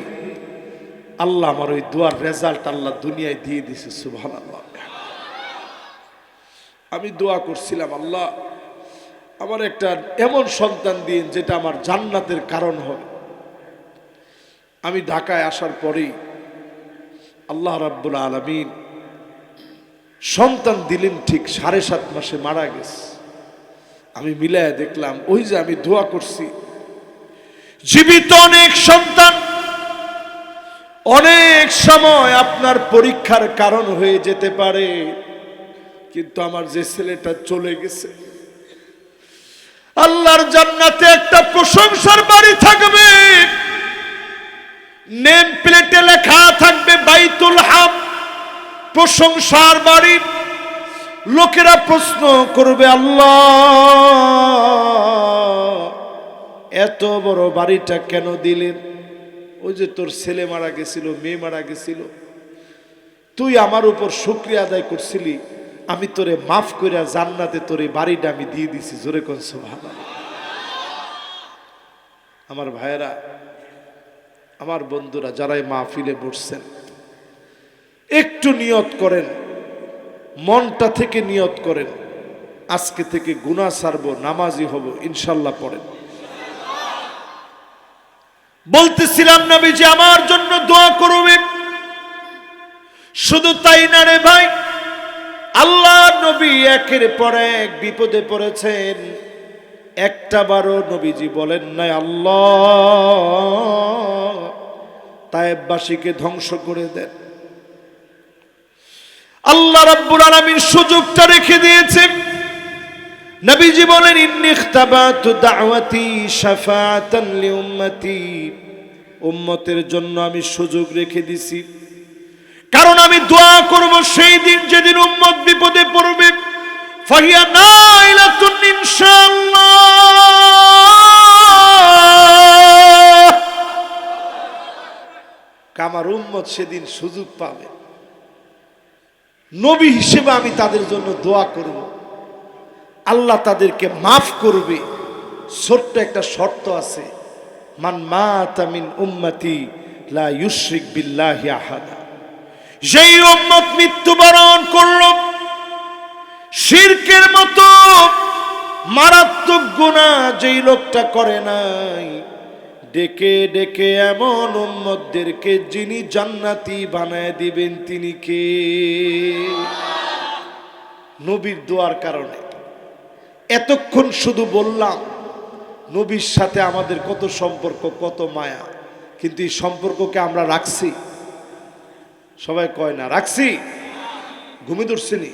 আল্লাহ আমার ওই দোয়ার রেজাল্ট আল্লাহ দুনিয়ায় দিয়ে দিছে। সুবহানাল্লাহ। আমি দোয়া করছিলাম, আল্লাহ আমার একটা এমন সন্তান দিন যেটা আমার জান্নাতের কারণ হবে। আমি ঢাকায় আসার পরেই আল্লাহ রাব্বুল আলামিন সন্তান দিলেন, ঠিক 7.5 মাসে মারা গেছে। আমি মিলায় দেখলাম ওই যে আমি দোয়া করছি, জীবিত অনেক সন্তান অনেক সময় আপনার পরীক্ষার কারণ হয়ে যেতে পারে, কিন্তু আমার যে ছেলেটা চলে গেছে, আল্লাহর জান্নাতে একটা প্রশংসার বাড়ি থাকবে, নেম প্লেটে লেখা থাকবে বাইতুল হাম, প্রশংসার বাড়ি। লোকেরা প্রশ্ন করবে, আল্লাহ এত বড় বাড়িটা কেন দিলেন? ওই যে তোর ছেলে মারা গেছিল, মেয়ে মারা গেছিল, তুই আমার উপর শুকরিয়া আদায় করছিলি, আমি তোরে মাফ কইরা জান্নাতে তোরে বাড়িটা আমি দিয়ে দিছি। জোরে কোন সুবহানাল্লাহ। আমার ভাইয়েরা, আমার বন্ধুরা, যারাই মাহফিলে বসছেন, একটু নিয়ত করেন, মনটা থেকে নিয়ত করেন, আজকে থেকে গুনাহ ছাড়বো, নামাজি হব, ইনশাল্লাহ পড়েন। বলতেছিলাম নবীজি আমার জন্য দোয়া করবেন, শুধু তাই না রে ভাই, আল্লাহ নবী একের পর এক বিপদে পড়েছেন, একটা বারও নবীজি বলেন নাই আল্লাহ তায়েববাসীকে ধ্বংস করে দেন। আল্লাহ রাব্বুল আলামিন সুযোগটা রেখে দিয়েছেন। নবীজি বলেন, ইন্নী ইখতাবাতু দাওয়াতি শাফাআতান লিউম্মতি, উম্মতের জন্য আমি সুযোগ রেখে দিছি, কারণ আমি দোয়া করব সেই দিন যেদিন উম্মত বিপদে পড়বে, ফাহিয়া নাইলাতুন ইনশাআল্লাহ, আমার উম্মত সেদিন সুযোগ পাবে। নবী হিসেবে আমি তাদের জন্য দোয়া করব, আল্লাহ তাদেরকে মাফ করবে। ছোট্ট একটা শর্ত আছে, মান মাতা মিন উম্মতি লা ইউশরিক বিল্লাহি আহাদা, যেই উম্মত মৃত্যুবরণ করল শিরকের মতো মারাত্মক গুনাহ যেই লোকটা করে নাই, ডেকে ডেকে এমন উম্মতদেরকে যিনি জান্নাতি বানায় দিবেন তিনি কে? নবীর দোয়ার কারণে। এতক্ষণ শুধু বললাম নবীর সাথে আমাদের কত সম্পর্ক, কত মায়া, কিন্তু এই সম্পর্ককে আমরা রাখছি? সবাই কয় না রাখছি? ঘুমে ধরছেনি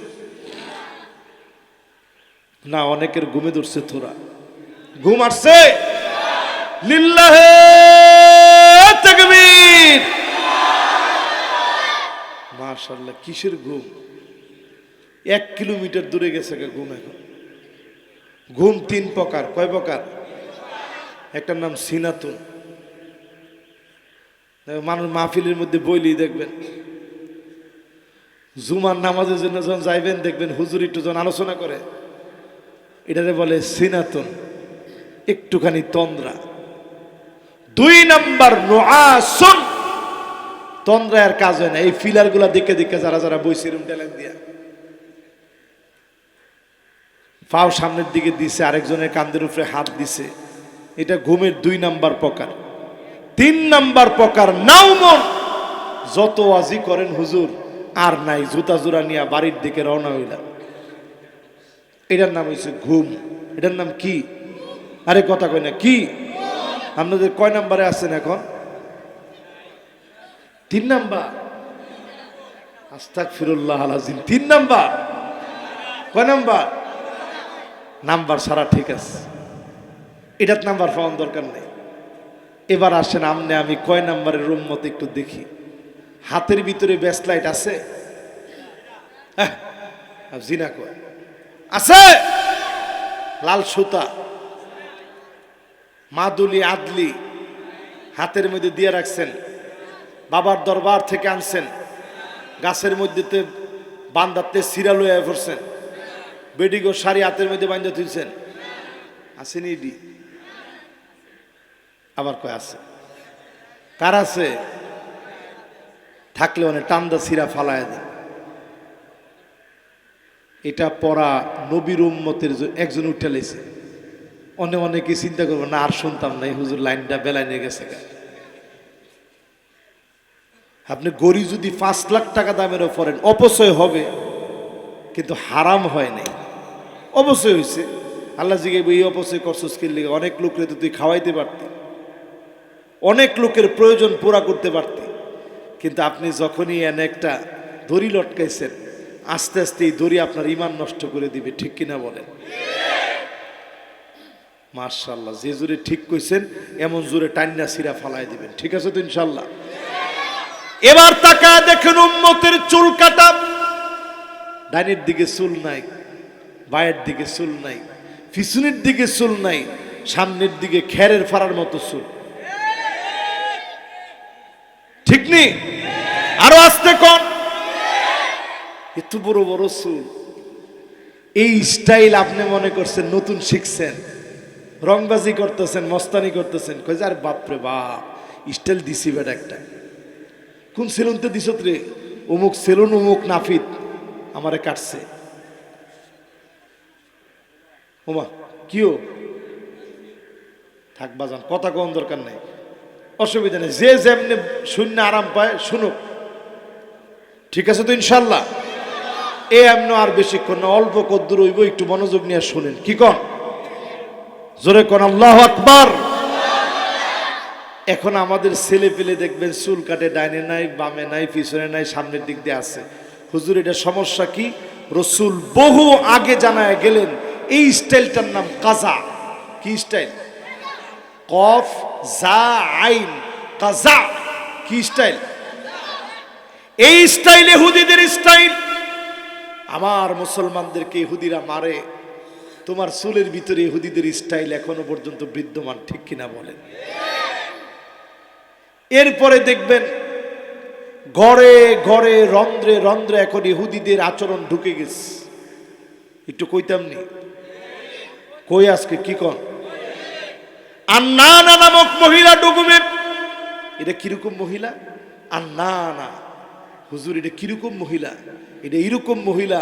না? অনেকের ঘুমে ধরছে, থোড়া ঘুম আসছে। লিল্লাহে তাকবীর, মাশাআল্লাহ। কিসের ঘুম? 1 কিলোমিটার দূরে গেছে ঘুম। এখন ঘুম 3 প্রকার। কয় প্রকার? একটার নাম সিনাতুন। মানুষ মাহফিলের মধ্যে বইলি দেখবেন, জুমার নামাজের জন্য যখন যাইবেন দেখবেন হুজুর একটু যখন আলোচনা করে, এটারে বলে সিনাতুন, একটুখানি তন্দ্রা। 2 নাম্বার নুআসুন, তন্দ্রা আর কাজ হয় না। এই ফিলার গুলা দেখে দেখে যারা যারা বইছে রুম টেলাক দিয়া পাও সামনের দিকে দিছে, আরেকজনের কাঁধের উপরে হাত দিছে, এটা ঘুমের 2 নাম্বার প্রকার। 3 নাম্বার প্রকার নাউমন, যত ওয়াজি করেন হুজুর আর নাই, জুতা জোড়া নিয়ে বাড়ির দিকে রওনা হইলাম, এটার নাম হইছে ঘুম। এটার নাম কি? আরে কথা কই না কি? আপনাদের কয় নাম্বারে আছেন এখন? 3 নাম্বার। আস্তাগফিরুল্লাহ আলাজিম, 3 নাম্বার। কয় নাম্বার? নাম্বার সারা ঠিক আছে, এটার নাম্বার পাওয়ার দরকার নেই। এবার আসেন আমনে আমি কয় নাম্বারের উম্মত একটু দেখি। হাতের ভিতরে ব্যাসলাইট আছে? জিনা কয় আছে? লাল সুতা মাদুলি আদলি হাতের মধ্যে দিয়ে রাখছেন, বাবার দরবার থেকে আনছেন, গাছের মধ্যে বান্দাতে সিরা লইয়া পড়ছেন, বেডিগো শাড়ি হাতের মধ্যে বান্ধা তুলছেন, আসেনি? ডি আবার কয় আছে? কার আছে? থাকলে অনেক টান্দা সিরা ফালায় দেন। এটা পড়া নবীর উম্মতের একজন উঠে লেছে। অনেকে চিন্তা করবো না, আর শুনতাম না, এই হুজুর লাইনটা বেলায় নিয়ে গেছে। আপনি গড়ি যদি 5 লাখ টাকা দামেরও পড়েন, অপচয় হবে কিন্তু হারাম হয় নাই। অবশ্যই হয়েছে, আল্লাহ জিগে এই অপচয় করছস কি লিগে? অনেক লোকরে তো তুই খাওয়াইতে পারতি, অনেক লোকের প্রয়োজন পুরা করতে পারতি, কিন্তু আপনি যখনই এনে একটা দড়ি লটকাইছেন, আস্তে আস্তে এই দড়ি আপনার ঈমান নষ্ট করে দিবে। ঠিক কিনা বলেন? মাশাআল্লাহ, যে জোরে ঠিক কইছেন এমন জোরে টান্না সিরা ফালাই দিবেন। ঠিক আছে তো ইনশাআল্লাহ? এবার তাকায় দেখেন উম্মতের চুল কাটা, ডাইনের দিকে চুল নাই, বায়ের দিকে চুল নাই, পিছনের দিকে চুল নাই, সামনের দিকে খেরের ফাড়ার মতো চুল। ঠিক নেই? আরো আস্তে কোন, এত বড় বড় চুল। এই স্টাইল আপনি মনে করছেন নতুন শিখছেন, রংবাজি করতেছেন, মস্তানি করতেছেন। কই আর বাপরে বাপ, স্টাইল দিছি বেটা একটা। কোন সেলুনতে দিছ রে? অমুক সেলুন, অমুক নাফিদ আমারে কাটছে। ওমা কিও থাক বাজান, কথা কোন দরকার নাই, অসুবিধা নেই। যে যেমনি শূন্য আরাম পায় শুনুক। ঠিক আছে তো ইনশাল্লাহ? এ এমন আর বেশিক্ষণ না, অল্প কদ্দুর হইব, একটু মনোযোগ নিয়ে শুনেন। কি কন? জোরে কোন আল্লাহু আকবার। এখন আমাদের ছেলে পেলে দেখবেন চুল কাটে, ডাইনে নাই, বামে নাই, পিছনে নাই, সামনের দিক দিয়ে আছে। হুজুর এটা সমস্যা কি? রসুল বহু আগে জানায় গেলেন এই স্টাইলটার নাম কাজা। কি স্টাইল? কফ জা আইন, কাজা। কি স্টাইল? এই স্টাইল ইহুদিদের স্টাইল। আমার মুসলমানদেরকে ইহুদিরা মারে, তোমার চুলের ভিতরে ইহুদিদের স্টাইল এখনো পর্যন্ত বিদ্যমান। ঠিক কিনা বলেন? এরপরে দেখবেন ঘরে ঘরে, রন্ধ্রে রন্ধ্রে এখন ইহুদিদের আচরণ ঢুকে গেছে। একটু কইতাম নি? কই আজকে কি কন? আন্নানা নামক মহিলা ডুববে। এটা কিরকম মহিলা? আন্নানা। হুজুর এটা কিরকম মহিলা? এটা এরকম মহিলা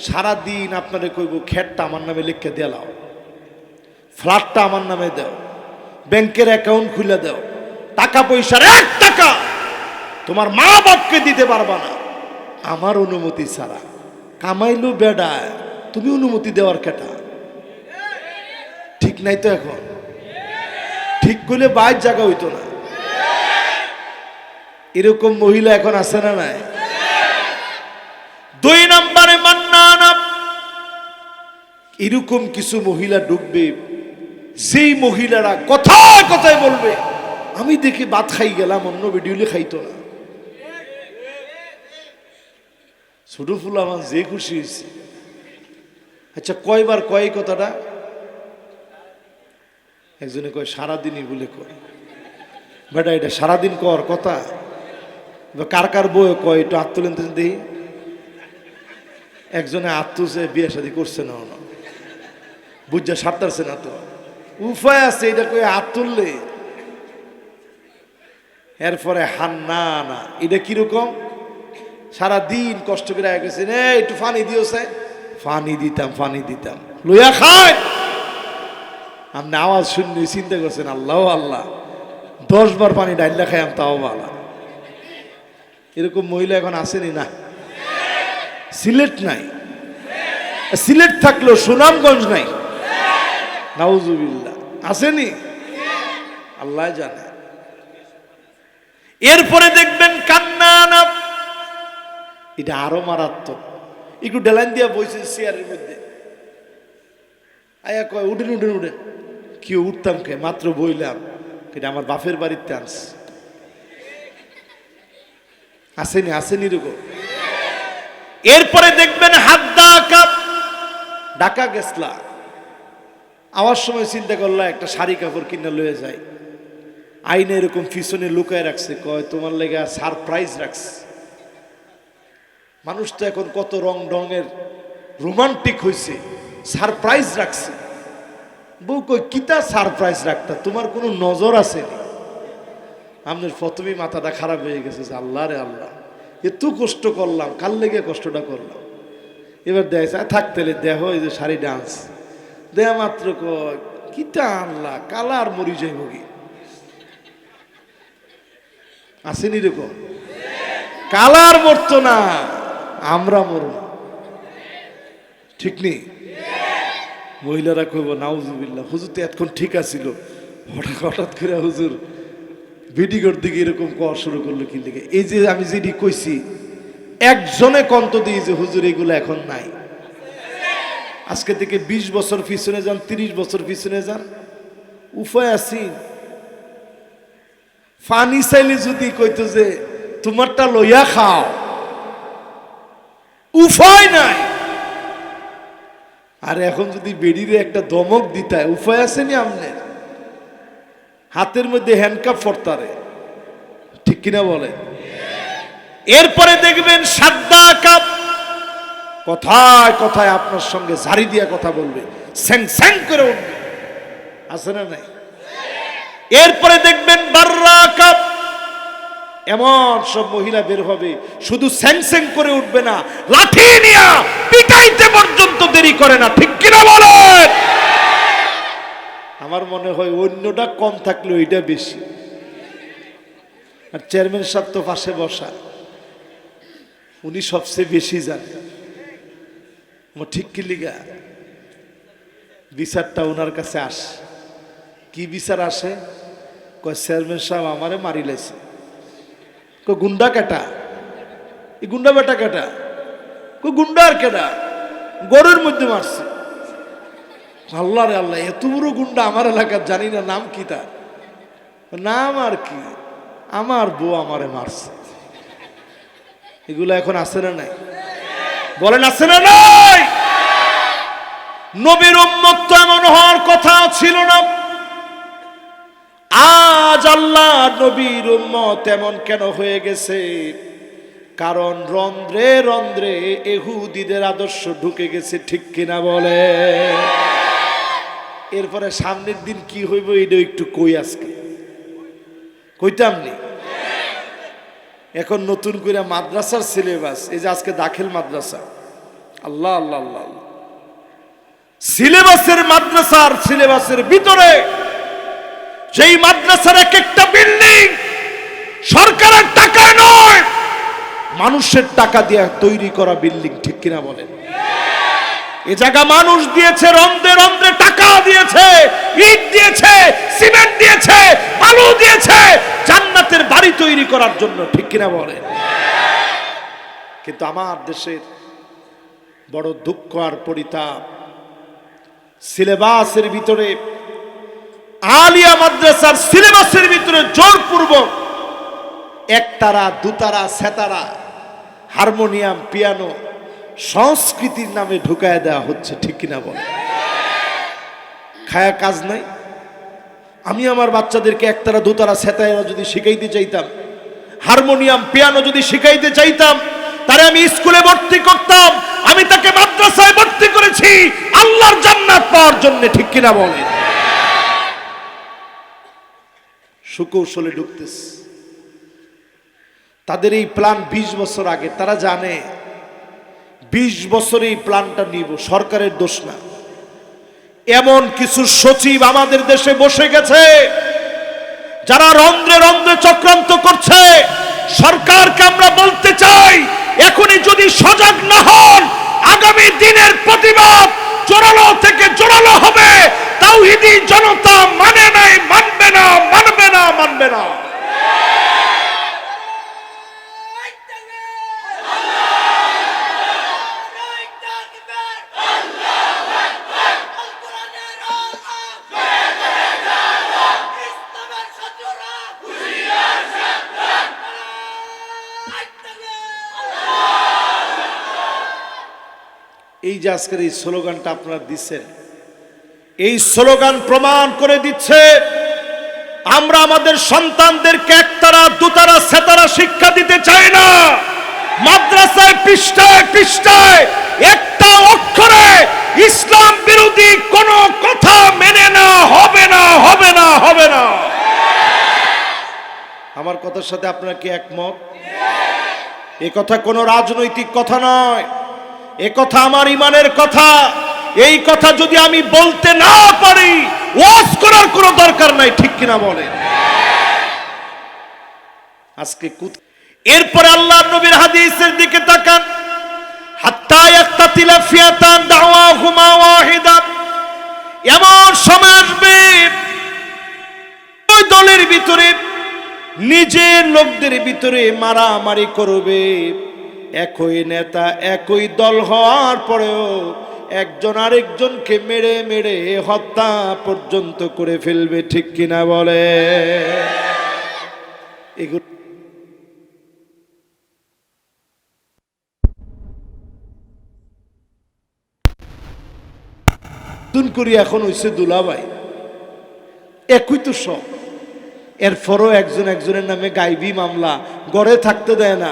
সারাদিন আপনারে কইব খেটটা আমার নামে লিখে দেলাও, ফ্ল্যাটটা আমার নামে দাও, ব্যাংকের অ্যাকাউন্ট খুলে দাও, টাকা পয়সার 1 টাকা তোমার মা বাপকে দিতে পারবা না আমার অনুমতি ছাড়া। কামাইলো বেডা, তুমি অনুমতি দেওয়ার কেটা? ঠিক নাই তো? এখন ঠিক করলে বাইর জায়গা হইতো না। এরকম মহিলা এখন আছে না নাই? 2 নম্বরে মান্নানা, এরকম কিছু মহিলা ঢুকবে, যেই মহিলারা কথায় কথায় বলবে আমি দেখে ভাত খাই গেলাম, অন্য ভিডিওলে খাইতো না। ছোট ফুল আমার যে খুশি হয়েছে। আচ্ছা কয়বার কয় কথাটা? একজনে কয় সারাদিনই বলে কয়। বেটা এটা সারাদিন কর কথা? কার কার বই কয় একটু আত্মলেন দিই। একজনে আত্মসে বিয়ে শাদী করছে না, বুঝা সারতারছে না তো, উপায় আছে এটা কই হাত তুললে। এরপরে হান্না না, এটা কিরকম? সারাদিন কষ্ট করে গেছেন, একটু পানি দিও, সে পানি দিতাম, পানি দিতাম, লইয়া খায়। আপনি আওয়াজ শুনে চিন্তা করছেন আল্লাহ আল্লাহ, 10 বার পানি ডাইলা খাইম তাও ভালো। এরকম মহিলা এখন আসেনি না? সিলেট নাই, সিলেট থাকলেও সুনামগঞ্জ নাই। নাউজুবিল্লাহ, আসেনি? আল্লাহ জানে। এরপরে দেখবেন কান্নানা, এটা আরো মারাত্মক। একটু ডেলাইন দিয়া বইছে চেয়ারের মধ্যে, আয়া কয় উঠেন উঠেন উঠেন। কি উঠতাম কে? মাত্র বইলাম, এটা আমার বাপের বাড়িতে আনছে। আসেনি? আসেনি এরকম? এরপরে দেখবেন হাত ডাকা গেছলা, আওয়ার সময় চিন্তা করলা একটা শাড়ি কাপড় কিনে লয়ে যায়, আইনে এরকম পিছনে লুকায় রাখছে, কয় তোমার লেগে সারপ্রাইজ রাখছে। মানুষ তো এখন কত রং ঢঙের রোমান্টিক হয়েছে, সারপ্রাইজ রাখছে। বউ কই কিতা সারপ্রাইজ রাখতা, তোমার কোনো নজর আসেনি? আপনার প্রথমেই মাথাটা খারাপ হয়ে গেছে যে আল্লাহ রে আল্লাহ, এত কষ্ট করলাম, কার লেগে কষ্টটা করলাম। এবার দেখছে থাকতে দেহ, এই যে শাড়ি ডান্স দেয়া মাত্র কয় কিতা আল্লাহ, কালার মরি যাই মুগি। আসেনি এরকম? কালার মরতো না, আমরা মরব। ঠিক নেই? মহিলারা কইব নাউজুবিল্লাহ, হুজুর তো এতক্ষণ ঠিক আছিল, হঠাৎ করে হুজুর ভিডিওর দিকে এরকম কওয়া শুরু করলো কি লিখে। এই যে আমি যেটি কইছি একজনে কন্ত দিয়ে যে হুজুর এগুলো এখন নাই। আজকে থেকে 20 বছর পিছনে যান, 30 বছর পিছনে যান, উপায় আছি ফানি চাইলে যদি কইতো যে তোমারটা লইয়া খাও, উপায় নাই। আর এখন যদি বেডিরে একটা দমক দিতায়, উপায় আছে নি আমনের? হাতের মধ্যে হ্যান্ডকাপ ফরতারে, ঠিক কিনা বলে? এরপরে দেখবেন সাদ্দা কাপ কথায় কথায় আপনার সঙ্গে ঝাড়ি দিয়া কথা বলবে, স্যাং স্যাং করে উঠবে, আছে না নাই? এরপরে দেখবেন বাররা কাপ, এমন সব মহিলা বের হবে, শুধু স্যাং স্যাং করে উঠবে না, লাঠি নিয়ে পিটাইতে পর্যন্ত দেরি করে না, ঠিক কিনা বলেন? আমার মনে হয় অন্যটা কম থাকলে ওইটা বেশি। আর চেয়ারম্যান সাহেব তো পাশে বসা, উনি সবচেয়ে বেশি জানেন। ঠিক কি লিগা বিচারটা ওনার কাছে আসে। কি বিচার আসে? কয় চেয়ারম্যান সাহেব আমারে মারি লাইছে। কয় গুন্ডা কেটা? এই গুন্ডা বেটা কেটা? কয় গুন্ডা আর কেটা? গরুর মধ্যে মারছে। আল্লাহ রে আল্লাহ, এত বড় গুন্ডা আমার এলাকার, জানি না নাম কি তার। নাম আর কি, আমার বউ আমারে মারছে। এগুলো এখন আছে না নাই? বলেন আছে না নাই? নবীর উম্মত তো এমন হওয়ার কথা ছিল না। আজ আল্লাহ নবীর উম্মত এমন কেন হয়ে গেছে? কারণ রন্ধ্রে রন্ধ্রে ইহুদিদের আদর্শ ঢুকে গেছে, ঠিক কিনা বলে? এরপরে সামনের দিন কি হইব এটা একটু কই, আজকে কইতাম নি। এখন নতুন করে মাদ্রাসার সিলেবাস, এই যে আজকে দাখিল মাদ্রাসা, আল্লাহ আল্লাহ আল্লাহ, সিলেবাসের ভিতরে যেই মাদ্রাসার এক একটা বিল্ডিং সরকারের টাকায় নয়, মানুষের টাকা দিয়ে তৈরি করা বিল্ডিং, ঠিক কিনা বলেন? এ জায়গা মানুষ দিয়েছে, রন্ধ্রে রন্ধ্রে টাকা দিয়েছে, ইট দিয়েছে, সিমেন্ট দিয়েছে, বালু দিয়েছে জান্নাতের বাড়ি তৈরি করার জন্য, ঠিক কিনা বলেন? কিন্তু আমার দেশের বড় দুঃখ আর পরিতাপ, সিলেবাসের ভিতরে, আলিয়া মাদ্রাসার সিলেবাসের ভিতরে জোরপূর্বক একতারা, দুতারা, সেতারা, হারমোনিয়াম, পিয়ানো সংস্কৃতির নামে ঢুকায় দেওয়া হচ্ছে, ঠিক কিনা বলে? খায়া কাজ নাই। আমি আমার বাচ্চাদেরকে একতারা, দুতারা, সেতারা যদি শিখাইতে চাইতাম, হারমোনিয়াম, পিয়ানো যদি শিখাইতে চাইতাম, তারে আমি স্কুলে ভর্তি করতাম, আমি তাকে মাদ্রাসায় ভর্তি করেছি আল্লাহর জান্নাত পাওয়ার জন্য, ঠিক কিনা বলে? সুকৌশলে ঢুকতেছে। তাদের এই প্ল্যান 20 বছর আগে, তারা জানে 20 বছরে এই প্ল্যানটা নিব, সরকারের দোষ না। এমন কিছু সচিব আমাদের দেশে বসে গেছে যারা রন্ধ্রে রন্ধ্রে চক্রান্ত করছে। সরকারকে আমরা বলতে চাই, এখনই যদি সজাগ না হন, আগামী দিনের প্রতিবাদ জোরালো থেকে জোরালো হবে। তাওহীদি জনতা মানে নাই, মানবে না, মানবে না, মানবে না। এই যে আজকের এই স্লোগানটা আপনারা দিচ্ছেন, এই স্লোগান প্রমাণ করে দিচ্ছে আমরা আমাদের সন্তানদেরকে একতারা, দুতারা, সেতারা শিক্ষা দিতে চাই না। মাদ্রাসায় পৃষ্ঠায় পৃষ্ঠায় একটা অক্ষরে ইসলাম বিরোধী কোনো কথা মেনে না, হবে না, হবে না, হবে না। আমার কথার সাথে আপনারা কি একমত? এই কথা কোনো রাজনৈতিক কথা নয়, এ কথা আমার ইমানের কথা। এই কথা যদি আমি বলতে না পারি, ওয়াজ করার কোনো দরকার নাই, ঠিক কিনা বলে? আজকে এরপরে আল্লাহর নবীর হাদিসের দিকে তাকান, হাত্তা ইয়াক্তাতিলা ফিয়াতান দাওয়াহুমা ওয়াহিদা, এমন সময় আসবে ওই দলের ভিতরে নিজের লোকদের ভিতরে মারামারি করবে। একই নেতা একই দল হওয়ার পরেও একজন আরেকজনকে মেরে মেরে হত্যা পর্যন্ত করে ফেলবে, ঠিক কিনা বলে? এগুলো করি এখন হইছে দুলাভাই, একই তো সব। এরপরও একজন একজনের নামে গাইবি মামলা, গড়ে থাকতে দেয় না,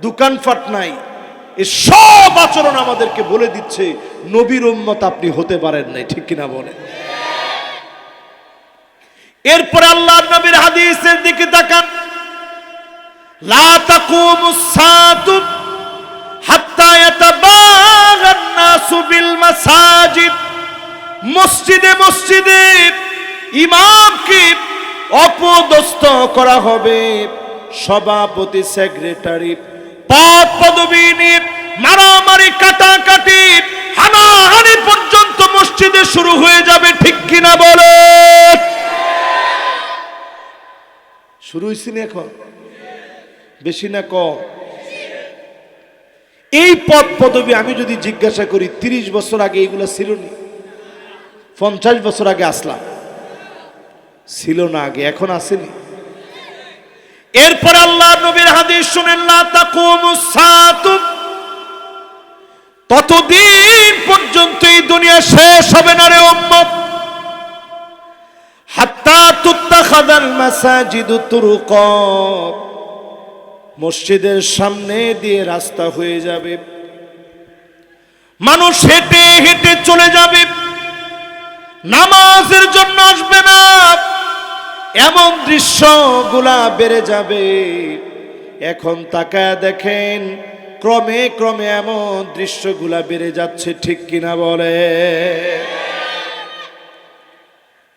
দোকানপাট নাই। এ সব আচরণ আমাদেরকে বলে দিচ্ছে নবীর উম্মত আপনি হতে পারেন নাই, ঠিক কিনা বলেন? এরপরে আল্লাহর নবীর হাদিসের দিকে তাকান। লা তাকুমুস সাআতু হাত্তা ইয়াতাবাগান নাসু বিল মাসাজিদ। মসজিদে মসজিদে ইমামকে অপদস্থ করা হবে, সভাপতি সেক্রেটারি পদ পদবি নিয়ে মারামারি কাটাকাটি হানাহানি পর্যন্ত মসজিদে শুরু হয়ে যাবে, ঠিক কিনা বলে? শুরু হয়েছে না এখন? বেশি না কম? এই পদ পদবি আমি যদি জিজ্ঞাসা করি 30 বছর আগে এগুলো ছিল না? 50 বছর আগে আসলাম ছিল না আগে, এখন আসেনি? এরপর আল্লাহ নবীর হাদিস শুনেন, লা তাকুমুস সাআতু, ততদিন পর্যন্ত এই দুনিয়া শেষ হবে না রে উম্মত, হাত্তা তুত্তাখাযাল মাসাজিদু তুরুকা, মসজিদের সামনে দিয়ে রাস্তা হয়ে যাবে, মানুষ হেঁটে হেঁটে চলে যাবে, নামাজের জন্য আসবে না, এমন দৃশ্যগুলা বেড়ে যাবে। এখন তাকায় দেখেন ক্রমে ক্রমে এমন দৃশ্যগুলা বেড়ে যাচ্ছে, ঠিক কিনা বলে?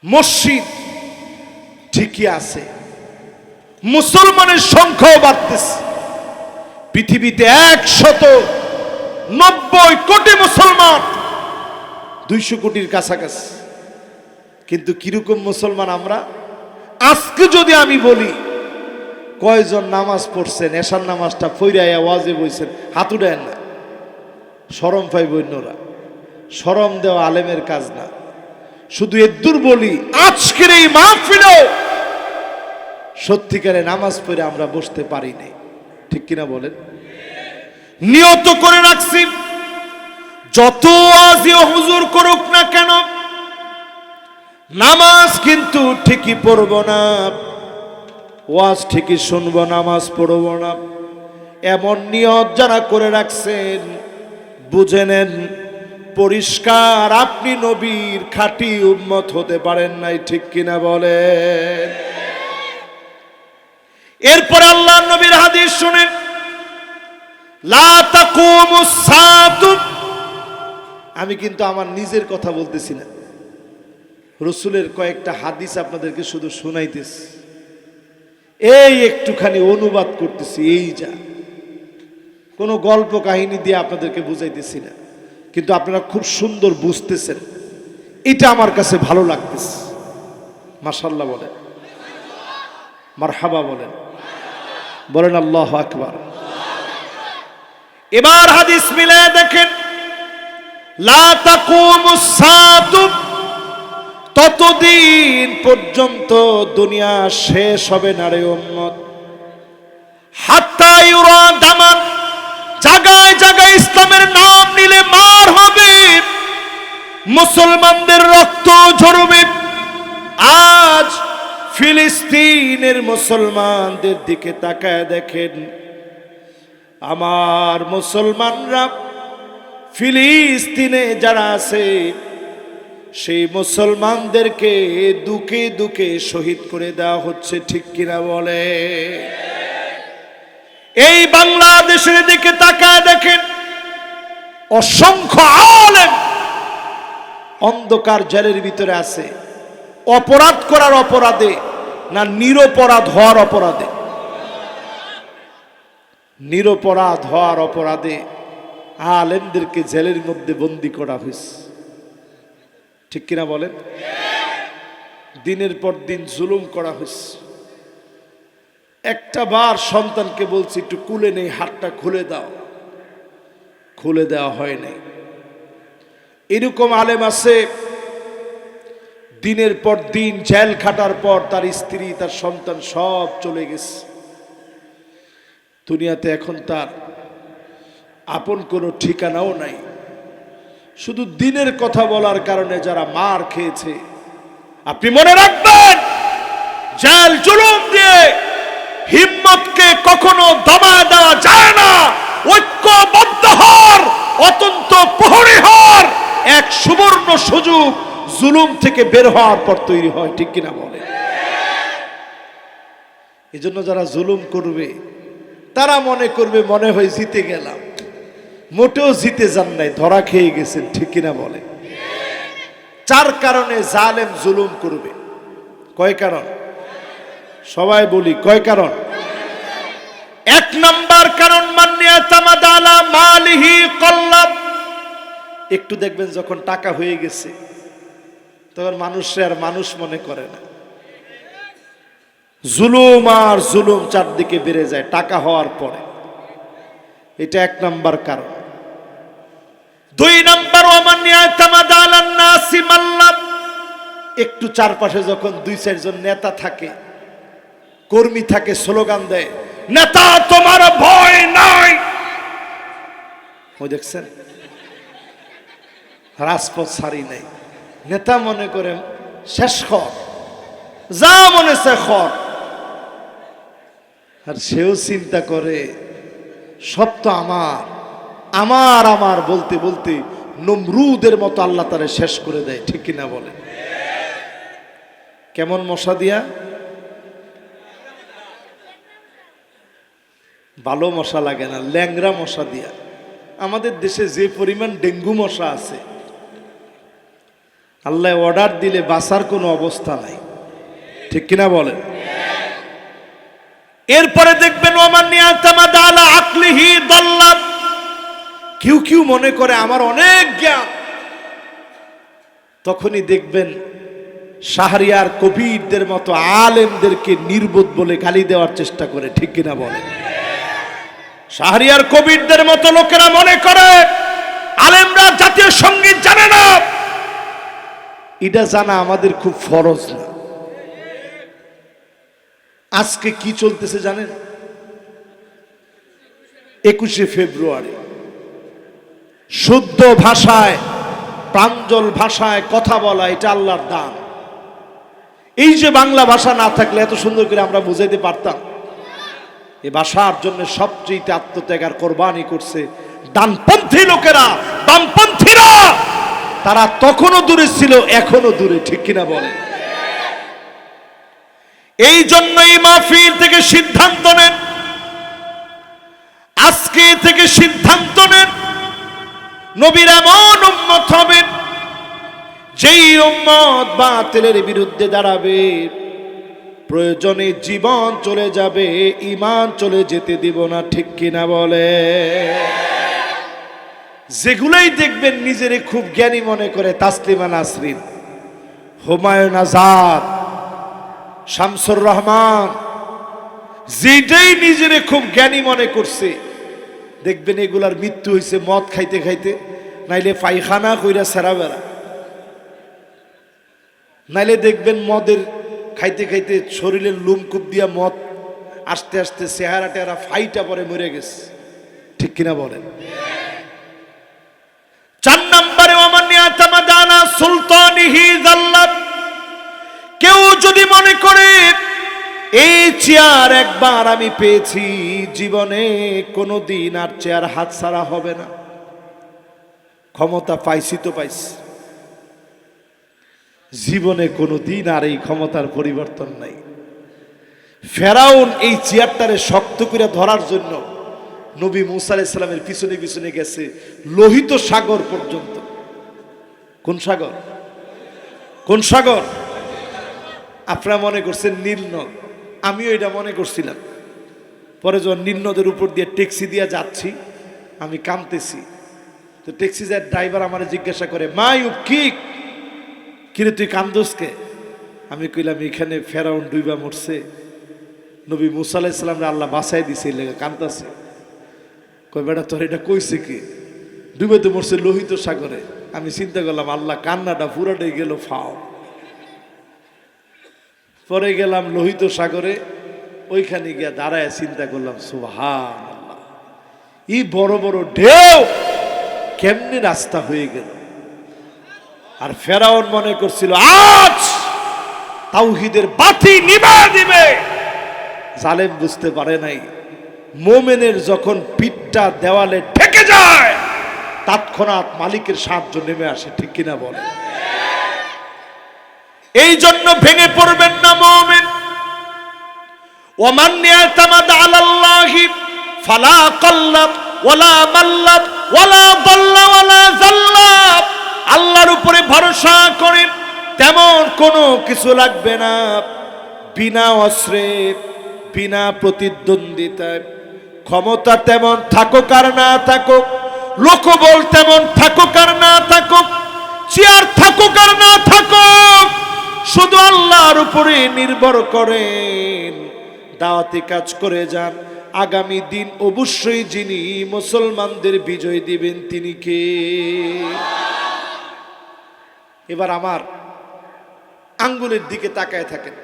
মসজিদ ঠিকই আছে, মুসলমানের সংখ্যাও বাড়তেছে। পৃথিবীতে 190 কোটি মুসলমান, 200 কোটির কাছাকাছি। কিন্তু কিরকম মুসলমান আমরা? আজকে যদি আমি বলি কয়জন নামাজ পড়ছেন, এশার নামাজটা ফইরাইয়া ওয়াজে বইছেন, হাত উঠায়েন না, শরম পাই বন্যরা। শরম দেওয়া আলেমের কাজ না। শুধু এদ্দুর বলি, আজকের এই মাহফিলেও সত্যিকারে নামাজ পড়ে আমরা বসতে পারি নাই, ঠিক কিনা বলেন? নিয়ত করে রাখছি যত ওয়াজি হুজুর করুক না কেন, নামাজ কিন্তু ঠিকই পড়ব না, ওয়াজ ঠিকই শুনব, নামাজ পড়ব না। এমন নিয়ত যারা করে রাখছেন বুঝে নেন পরিষ্কার আপনি নবীর খাঁটি উম্মত হতে পারেন নাই, ঠিক কিনা বলেন? এরপরে আল্লাহর নবীর হাদিস শুনেন, লা তাকুমুস সাআতু, আমি কিন্তু আমার নিজের কথা বলতেছি না, রসুলের কয়েকটা হাদিস আপনাদেরকে শুধু শোনাইতেছি, এই একটুখানি অনুবাদ করতেছি, এই যা, কোনো গল্প কাহিনী দিয়ে আপনাদেরকে বুঝাইতেছি না, কিন্তু আপনারা খুব সুন্দর বুঝতেছেন, এটা আমার কাছে ভালো লাগতেছে। মাশাআল্লাহ বলেন, মারহাবা বলেন, বলেন আল্লাহু আকবার। এবার হাদিস মিলায় দেখেন, লা তাকুমুস সাআতু, ততদিন পর্যন্ত দুনিয়া শেষ হবে না রে উম্মত, হাত্তা ইউরা দামান, জায়গায় জায়গায় ইসলামের নাম নিলে মার হবে, মুসলমানদের রক্ত ঝরবে। আজ ফিলিস্তিনের মুসলমানদের দিকে তাকায় দেখেন, আমার মুসলমানরা ফিলিস্তিনে যারা আছে সেই মুসলমানদেরকে দুকে দুকে শহীদ করে দেওয়া হচ্ছে, ঠিক কিনা বলে? এই বাংলাদেশের দিকে তাকায় দেখেন, অসংখ্য আলেম অন্ধকার জেলের ভিতরে আছে, অপরাধ করার অপরাধে না নিরপরাধ হওয়ার অপরাধে? নিরপরাধ হওয়ার অপরাধে আলেমদেরকে জেলের মধ্যে বন্দী করা হয়েছে, ঠিক কিনা বলেন? দিনের পর দিন জুলুম করা হয়েছে। একটা বার সন্তানকে বলছি একটু কুলে নেই, হাতটা খুলে দাও, খুলে দেওয়া হয় নাই। এরকম আলেম আছে দিনের পর দিন জেল খাটার পর তার স্ত্রী তার সন্তান সব চলে গেছে দুনিয়াতে, এখন তার আপন কোনো ঠিকানাও নাই। শুধু দিনের কথা বলার কারণে যারা মার খেয়েছে, আপনি মনে রাখবেন জেল জুলুম দিয়ে হিম্মতকে কখনো দমায় দেওয়া যায় না। ঐক্যবদ্ধ হওয়ার, অত্যন্ত প্রহরী হওয়ার এক সুবর্ণ সুযোগ জুলুম থেকে বের হওয়ার পর তৈরি হয়। ঠিক কিনা বলে? এজন্য যারা জুলুম করবে তারা মনে করবে মনে হয় জিতে গেলাম, মোটেও জিতে যান নাই, ধরা খেয়ে গেছেন। ঠিক কিনা বলে? চার কারণে জালেম জুলুম করবে। কয় কারণ? সবাই বলি কয় কারণ? এক নাম্বার কারণ মান্নিয়া তামাদালা মালিহি কল্লাব। একটু দেখবেন যখন টাকা হয়ে গেছে তখন মানুষরা আর মানুষ মনে করে না, জুলুম আর জুলুম চারদিকে বেড়ে যায় টাকা হওয়ার পরে। এটা এক নাম্বার কারণ। দুই নাম্বার ওয়ামান্নিয়া তামাদালা নাসি মাল্লাব। একটু চারপাশে যখন দুই চারজন নেতা থাকে, কর্মী থাকে, স্লোগান দেয়, নেতা তোমার ভয় নাই, ওই দেখছেন রাজপথ ছাড়ি নাই, নেতা মনে করেন শেষ কর, যা মনে সে কর। আর সেও চিন্তা করে সব তো আমার আমার আমার বলতে বলতে নমরুদের মতো আল্লাহ তারে শেষ করে দেয়। ঠিক কিনা বলে? কেমন মশা দিয়া? ভালো মশা লাগে না, ল্যাংরা মশা দিয়া। আমাদের দেশে যে পরিমাণ ডেঙ্গু মশা আছে, আল্লাহ অর্ডার দিলে বাঁচার কোনো অবস্থা নাই। ঠিক কিনা বলেন? এরপরে দেখবেন ওয়ামান্নিয়া তামাদালা আকলিহি দাল্লাব। কেউ কেউ মনে করে আমার অনেক জ্ঞান, তখনই দেখবেন শাহরিয়ার কবিরদের মতো আলেমদেরকে নির্বোধ বলে গালি দেওয়ার চেষ্টা করে। ঠিক কিনা বলেন? শাহরিয়ার কবিরদের মতো লোকেরা মনে করে আলেমরা জাতীয় সঙ্গীত জানে না। এটা জানা আমাদের খুব ফরজ না। আজকে কি চলতেছে জানেন? 21শে ফেব্রুয়ারি শুদ্ধ ভাষায়, প্রাঞ্জল ভাষায় কথা বলা, এটা আল্লাহর দান। এই যে বাংলা ভাষা না থাকলে এত সুন্দর করে আমরা বুঝাইতে পারতাম। এই ভাষার জন্য সবচেয়ে আত্মত্যাগ আর কোরবানি করছে ডানপন্থী লোকেরা, বামপন্থীরা। তারা তখনও দূরে ছিল, এখনো দূরে। ঠিক কিনা বলেন? এই জন্যই মাহফিল থেকে সিদ্ধান্ত নেন, আজকে থেকে সিদ্ধান্ত নেন, নবীর এমন উম্মত হবেন যেই উম্মত বাতিলের বিরুদ্ধে দাঁড়াবে, প্রয়োজনে জীবন চলে যাবে, ঈমান চলে যেতে দিব না। ঠিক কিনা বলে? যেগুলোই দেখবেন নিজেরে খুব জ্ঞানী মনে করে, তাসলিমা নাসরিন, হুমায়ুন আজাদ, শামসুর রহমান, যেটাই নিজেরে খুব জ্ঞানী মনে করছে, দেখবেন এগুলার মৃত্যু হয়েছে মদ খাইতে খাইতে, নাইলে পায়খানা কইরা সেরা বেড়া, নাইলে দেখবেন মদের খাইতে খাইতে শরীরের লুমকুপ দিয়া মদ আস্তে আস্তে চেহারা টেহারা ফাইটা পরে মরে গেছে। ঠিক কিনা বলেন? চার নম্বরে ওয়ামান্নিয়া তামাদানা সুলতানিহি যাল্লাত। কেউ যদি মনে করে এই চেয়ার একবার আমি পেয়েছি, জীবনে কোনোদিন আর চেয়ার হাতছাড়া হবে না, ক্ষমতা পাইছি তো পাইছি, জীবনে কোনোদিন আর এই ক্ষমতার পরিবর্তন নাই। ফেরাউন এই চেয়ারটারে শক্ত করে ধরার জন্য নবী মুসা আলাইহিস সালামের পিছনে পিছনে গেছে লোহিত সাগর পর্যন্ত। কোন সাগর? কোন সাগর? আপনারা মনে করছেন নীল নদ, আমিও এটা মনে করছিলাম। পরে যখন নীল নদের উপর দিয়ে ট্যাক্সি দিয়ে যাচ্ছি, আমি কাঁদতেছি, তো ট্যাক্সি যার ড্রাইভার আমার জিজ্ঞাসা করে, মা ইউবকিক, কিরে তুই কান্দোসকে? আমি কইলাম এখানে ফেরাউন ডুইবা মরছে, নবী মুসা আলাইহিস সালামরে আল্লাহ বাঁচাই দিছে, এই লেগে কান্দাছে। কই বেটা তোর এটা কইছে কি? ডুবে তো মরছে লোহিত সাগরে। আমি চিন্তা করলাম আল্লাহ কান্নাটা পুরাটাই গেল ফাও। পরে গেলাম লোহিত সাগরে, ওইখানে গিয়া দাঁড়ায় চিন্তা করলাম সুবহানাল্লাহ, এই বড় বড় ঢেউ কেমনে রাস্তা হয়ে গেল। আর ফেরাউন মনে করছিল আজ তাওহীদের বাতি নিভা দিবে। জালেম বুঝতে পারে নাই মোমেনের যখন পিঠটা দেওয়ালে ঠেকে যায় তৎক্ষণাৎ মালিকের সাহায্য নেমে আসে, ঠিক কিনা বলে? এই জন্য ভেঙে পড়বেন না মুমিন। ওমান ইয়াতামাদ আলাল্লাহি ফালা কাল্লাব ওয়ালা মাল্লাব ওয়ালা দাল্লা ওয়ালা জাল্লাব। আল্লাহর উপরে ভরসা করেন, তেমন কোনো কিছু লাগবে না। বিনা অস্ত্রে, বিনা প্রতিদ্বন্দ্বিতায়, ক্ষমতা তেমন থাকুক আর না থাকুক, লোকবল তেমন থাকুক আর না থাকুক, চেয়ার থাকুক আর না থাকুক, শুধু আল্লাহর উপরে নির্ভর করেন, দাওয়াতি কাজ করে যান। আগামী দিন অবশ্যই যিনি মুসলমানদের বিজয় দিবেন তিনি কে? এবার আমার আঙ্গুলের দিকে তাকায় থাকেন।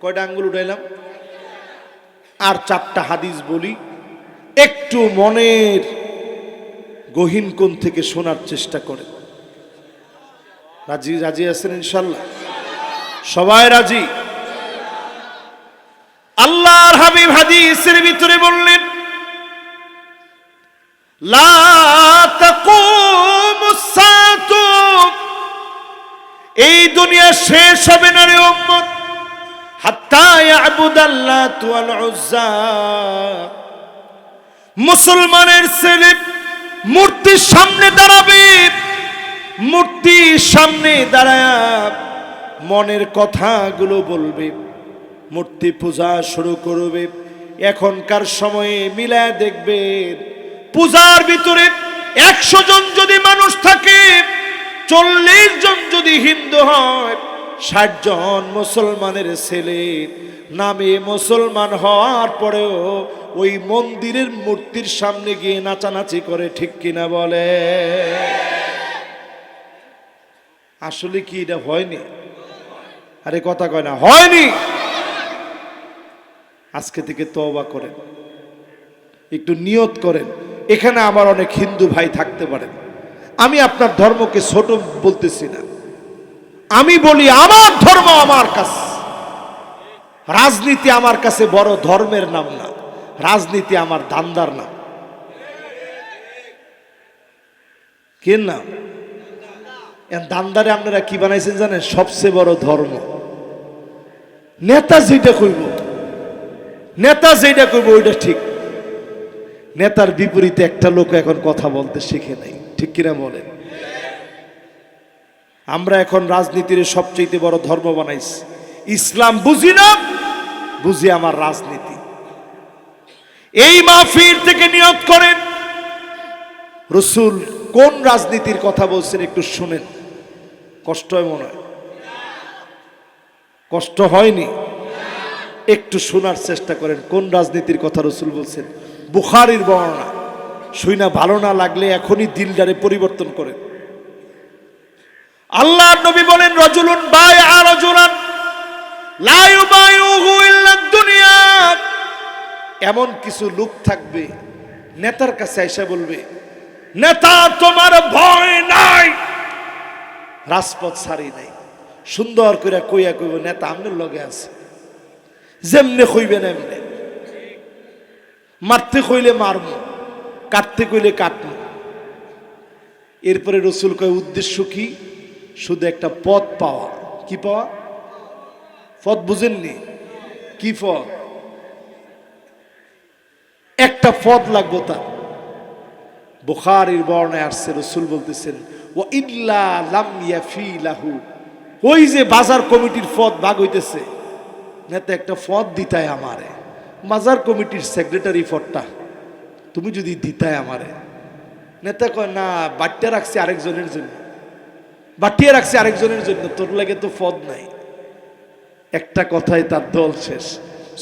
কয়টা আঙ্গুল উঠাইলাম? আর 4টা হাদিস বলি, একটু মনের গহীন কোণ থেকে শোনার চেষ্টা করেন। রাজি রাজি আছেন ইনশাল্লাহ? সবাই রাজি? আল্লাহর হাবিব হাদিসের ভিতরে বললেন, লা তাকুমুস সাআতু, এই দুনিয়া শেষ হবে না রে উম্মত, হাত্তা ইয়াবুদাল্লাত ওয়াল উজ্জা। মুসলমানের ছেলে মূর্তির সামনে দাঁড়াবে, মূর্তির সামনে দাঁড়ায় মনের কথাগুলো বলবে, মূর্তি পূজা শুরু করবে। এখনকার সময়ে মিলায় দেখবেন, পূজার ভিতরে 100 জন যদি মানুষ থাকে, 40 জন যদি হিন্দু হয়, 60 জন মুসলমানের ছেলে নামে মুসলমান হওয়ার পরেও ওই মন্দিরের মূর্তির সামনে গিয়ে নাচানাচি করে, ঠিক কিনা বলে? আসলে কি এটা হয়নি? আরে কথা কয় না, হয়নি। আজকে থেকে তওবা করেন, একটু নিয়ত করেন। এখানে আমার অনেক হিন্দু ভাই থাকতে পারেন, আমি আপনার ধর্মকে ছোট বলতেছি না, আমি বলি আমার ধর্ম আমার কাছে। রাজনীতি আমার কাছে বড় ধর্মের নাম না, রাজনীতি আমার দান্দার নাম। কেন নাম? দান্দারে আপনারা কি বানাইছেন জানেন? সবচেয়ে বড় ধর্ম। নেতা যেটা কইব, নেতা যেটা কইব ওইটা ঠিক। নেতার বিপরীতে একটা লোক এখন কথা বলতে শিখে নাই, ঠিক কিনা বলেন? আমরা এখন রাজনীতির সবচেয়ে বড় ধর্ম বানাইছি। ইসলাম বুঝি না, বুঝি আমার রাজনীতি। এই মাহফিল থেকে নিয়ত করেন, রাসূল কোন রাজনীতির কথা বলছেন একটু শুনেন। কষ্ট হয় মনে হয়? কষ্ট হয়নি? একটু শোনার চেষ্টা করেন কোন রাজনীতির কথা রাসূল বলছেন। বুখারীর বর্ণনা শুইনা ভালো না লাগলে এখনই দিলটারে পরিবর্তন করেন। আল্লাহর নবী বলেন, রাজুলুন বায়আ রাজুলান লা ইউবাইউহু ইল্লা দুনিয়া। এমন কিছু লোক থাকবে নেতার কাছে এসে বলবে, নেতা তোমার ভয় নাই, রাজপথ ছাড়ি নাই। সুন্দর করে কইয়া কইব, নেতা আমনের লগে আছে, যেমনে কইবেন এমনে, মারতে কইলে মারব, কাটতে কইলে কাটব। এরপরে রাসূল কয় উদ্দেশ্য কি? শুধু একটা পদ পাওয়া। কি পাওয়া? পদ বুঝেননি? কি পদ? একটা পদ লাগবো তার। বুখারীর বর্ণনায় আসছে, রাসূল বলতেছেন, ওয়া ইল্লা লাম ইয়াফি লাহু। ওই যে বাজার কমিটির পদ ভাগ হইতেছে, নেতা একটা পদ দিতায় আমারে, বাজার কমিটির সেক্রেটারি পদটা তুমি যদি দিতায় আমারে। নেতা কয় না, বাট্টা রাখছি আরেকজনের জন্য। বাটিয়ে রাখছে আরেকজনের জন্য, তোর লাগে তো পদ নাই। একটা কথায় তার দল শেষ,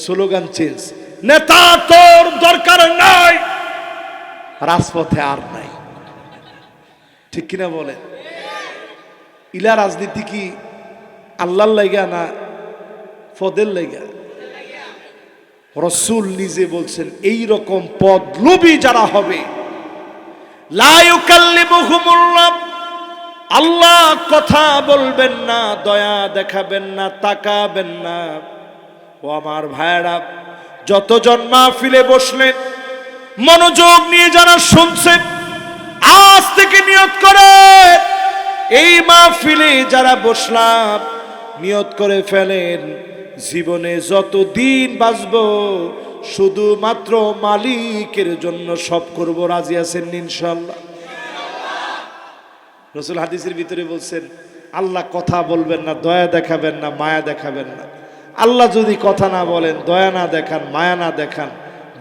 স্লোগান চেঞ্জ, নেতা তোর দরকার নাই, রাজপথে আর নাই। ঠিক কিনা বলেন? ইলা রাজনীতি কি আল্লাহর লাইগা না পদের লাইগা? রাসূল নিজে বলছেন এই রকম পদ লোভী যারা হবে, লা ইউকাল্লিমুহুমুল্লাহ, আল্লাহ কথা বলবেন না, দয়া দেখাবেন না, তাকাবেন না। ও আমার ভাইরা, যতজন মাহফিলে বসলেন মনোযোগ নিয়ে যারা শুনছেন, আজ থেকে নিয়ত করে এই মাহফিলে যারা বসলাম, নিয়ত করে ফেলেন জীবনে যত দিন বাঁচব শুধুমাত্র মালিকের জন্য সব করব। রাজি আছেন ইনশাআল্লাহ? রাসূল হাদিসের ভিতরে বলছেন আল্লাহ কথা বলবেন না, দয়া দেখাবেন না, মায়া দেখাবেন না। আল্লাহ যদি কথা না বলেন, দয়া না দেখান, মায়া না দেখান,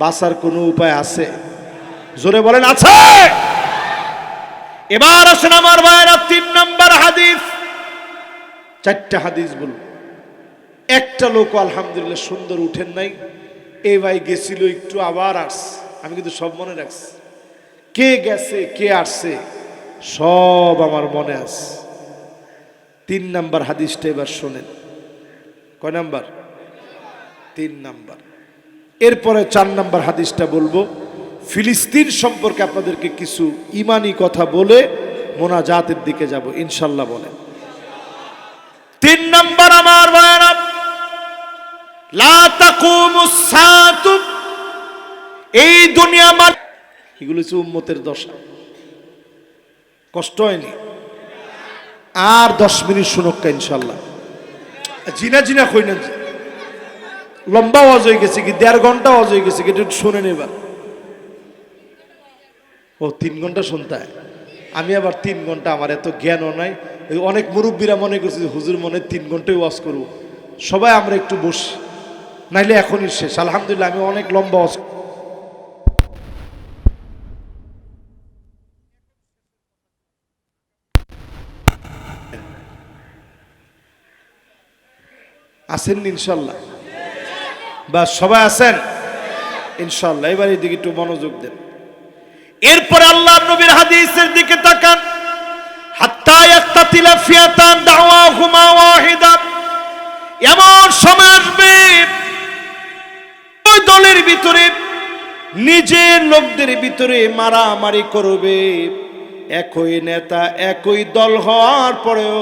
বাঁচার কোনো উপায় আছে? জোরে বলেন আছে? এবার আসেন আমার ভাইরা 3 নাম্বার হাদিস। 4টা হাদিস বলব, একটা লোক আলহামদুলিল্লাহ সুন্দর উঠেন নাই। এই ভাই গেছিল একটু, আবার আসছে। আমি কিন্তু সব মনে রাখছি, কে গেছে কে আসছে সব আমার মনে আছে। 3 নাম্বার হাদিসটা এবার শোনেন। কয় নাম্বার? 3 নাম্বার। এরপরে 4 নাম্বার হাদিসটা বলবো। ফিলিস্তিন সম্পর্কে আপনাদেরকে কিছু ইমানি কথা বলে মোনাজাতের দিকে যাব ইনশাল্লাহ। বলেন 3 নাম্বার আমার ভাইরা, লা তাকুমুস সাআতু, এই দুনিয়া মানে এগুলো হচ্ছে উম্মতের দশা। কষ্ট হয়নি? আর 10 মিনিট শুনক্কা ইনশাল্লাহ। জিনা জিনা কই না, লম্বা আওয়াজ হয়ে গেছে কি, 1.5 ঘন্টা আওয়াজ হয়ে গেছে কি, একটু শোনেন এবার। ও 3 ঘন্টা শুনতে হয়, আমি আবার 3 ঘন্টা, আমার এত জ্ঞানও নাই। অনেক মুরব্বীরা মনে করছে হুজুর মনে 3 ঘন্টায় ওয়াজ করবো। সবাই আমরা একটু বসি, নাইলে এখনই শেষ। আলহামদুলিল্লাহ আমি অনেক লম্বা ওয়াজ। আছেন ইনশাল্লাহ? বা সবাই আছেন ইনশাল্লাহ? এবার এই দিকে একটু মনোযোগ দেন। এরপরে আল্লাহর নবীর হাদিসের দিকে তাকান। হাত্তা ইয়াক্তাতিলা ফিয়াতান দাওয়াহুমা ওয়াহিদা, এমন সময় আসবে ওই দলের ভিতরে নিজের লোকদের ভিতরে মারামারি করবে। একই নেতা একই দল হওয়ার পরেও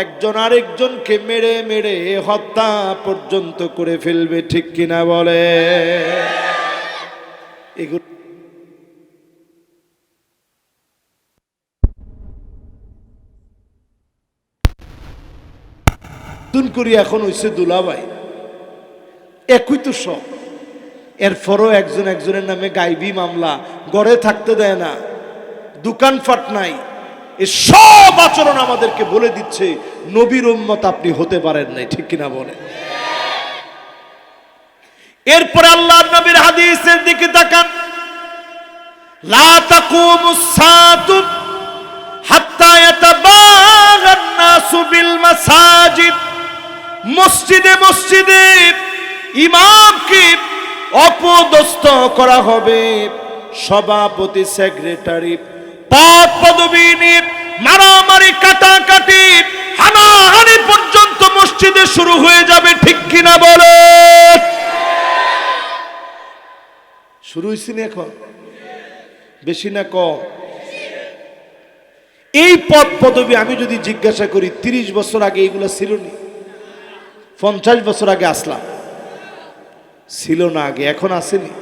একজন আরেকজনকে মেরে মেরে হত্যা পর্যন্ত করে ফেলবে। ঠিক কিনা বলে? এগুলো তুন করি এখন হইছে দুলাভাই, একই তো সব। এরপরও একজন একজনের নামে গাইবি মামলা, ঘরে থাকতে দেয় না, দোকানপাট নাই। এই সব আচরণ আমাদেরকে বলে দিচ্ছে নবীর উম্মত আপনি হতে পারেন নাই। ঠিক কিনা বলে? এরপরে আল্লাহর নবীর হাদিসের দিকে তাকান। লা তাকুমুস সাআতু হাত্তা ইয়াতাবাগান নাসু বিল মাসাজিদ, মসজিদে মসজিদে ইমামকে অপদস্থ করা হবে। সভাপতি, সেক্রেটারি, পদ পদবী নিয়ে মারামারি, কাটাকাটি, হানাহানি পর্যন্ত মসজিদে শুরু হয়ে যাবে। ঠিক কিনা বলে? শুরু হয়েছে না এখন? বেশি না কম? এই পদ পদবী আমি যদি জিজ্ঞাসা করি 30 বছর আগে এগুলো ছিল না? 50 বছর আগে আসলাম ছিল না আগে, এখন আসেনি।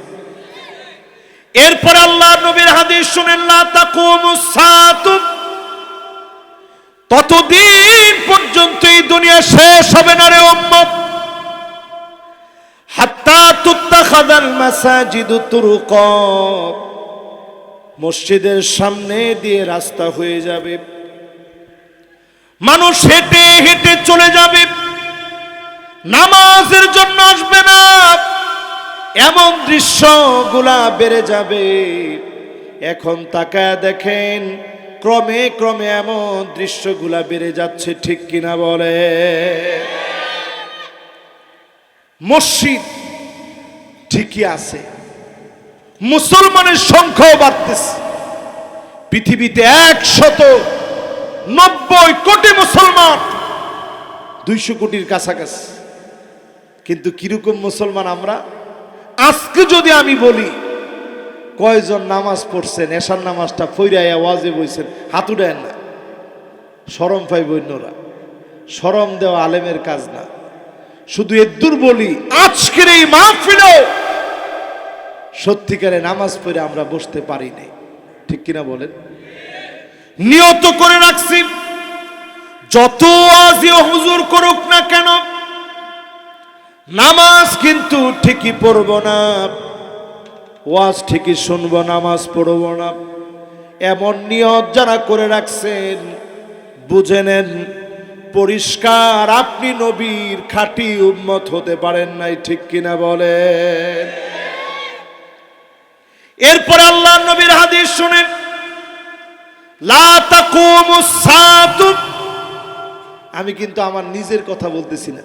এরপর আল্লাহর নবীর হাদিস শুনেন, লা তাকুমুস সাআতু, ততদিন পর্যন্ত এই দুনিয়া শেষ হবে না রে উম্মত, হাত্তা তুত্তাখাযাল মাসাজিদু তুরুকা, মসজিদের সামনে দিয়ে রাস্তা হয়ে যাবে, মানুষ হেঁটে হেঁটে চলে যাবে, নামাজের জন্য আসবে না। এমন দৃশ্যগুলা বেড়ে যাবে। এখন তাকায় দেখেন ক্রমে ক্রমে এমন দৃশ্যগুলা বেড়ে যাচ্ছে, ঠিক কিনা বলে? মসজিদ ঠিকই আছে, মুসলমানের সংখ্যাও বাড়তেছে। পৃথিবীতে 190 কোটি মুসলমান, 200 কোটির কাছাকাছি। কিন্তু কিরকম মুসলমান আমরা? আজকে যদি আমি বলি কয়জন নামাজ পড়ছেন, এশার নামাজটা ফইরাইয়া ওয়াজে বইছেন, হাত উঠায়েন না। শরম পাই বন্যরা, শরম দেওয়া আলেমের কাজ না। শুধু এদ্দুর বলি, আজকের এই মাহফিলেও সত্যিকারে নামাজ পড়ে আমরা বসতে পারি নাই, ঠিক কিনা বলেন? নিয়ত করে রাখছি, যত ওয়াজিও হুজুর করুক না কেন, নামাজ কিন্তু ঠিকই পড়ব না, ওয়াজ ঠিকই শুনবো, নামাজ পড়ব না। এমন নিয়ত যারা করে রাখছেন, বুঝে নেন পরিষ্কার আপনি নবীর খাঁটি উম্মত হতে পারেন নাই, ঠিক কিনা বলেন? এরপরে আল্লাহ নবীর হাদিস শুনেন, লা তাকুমুস সাআতু। আমি কিন্তু আমার নিজের কথা বলতেছি না,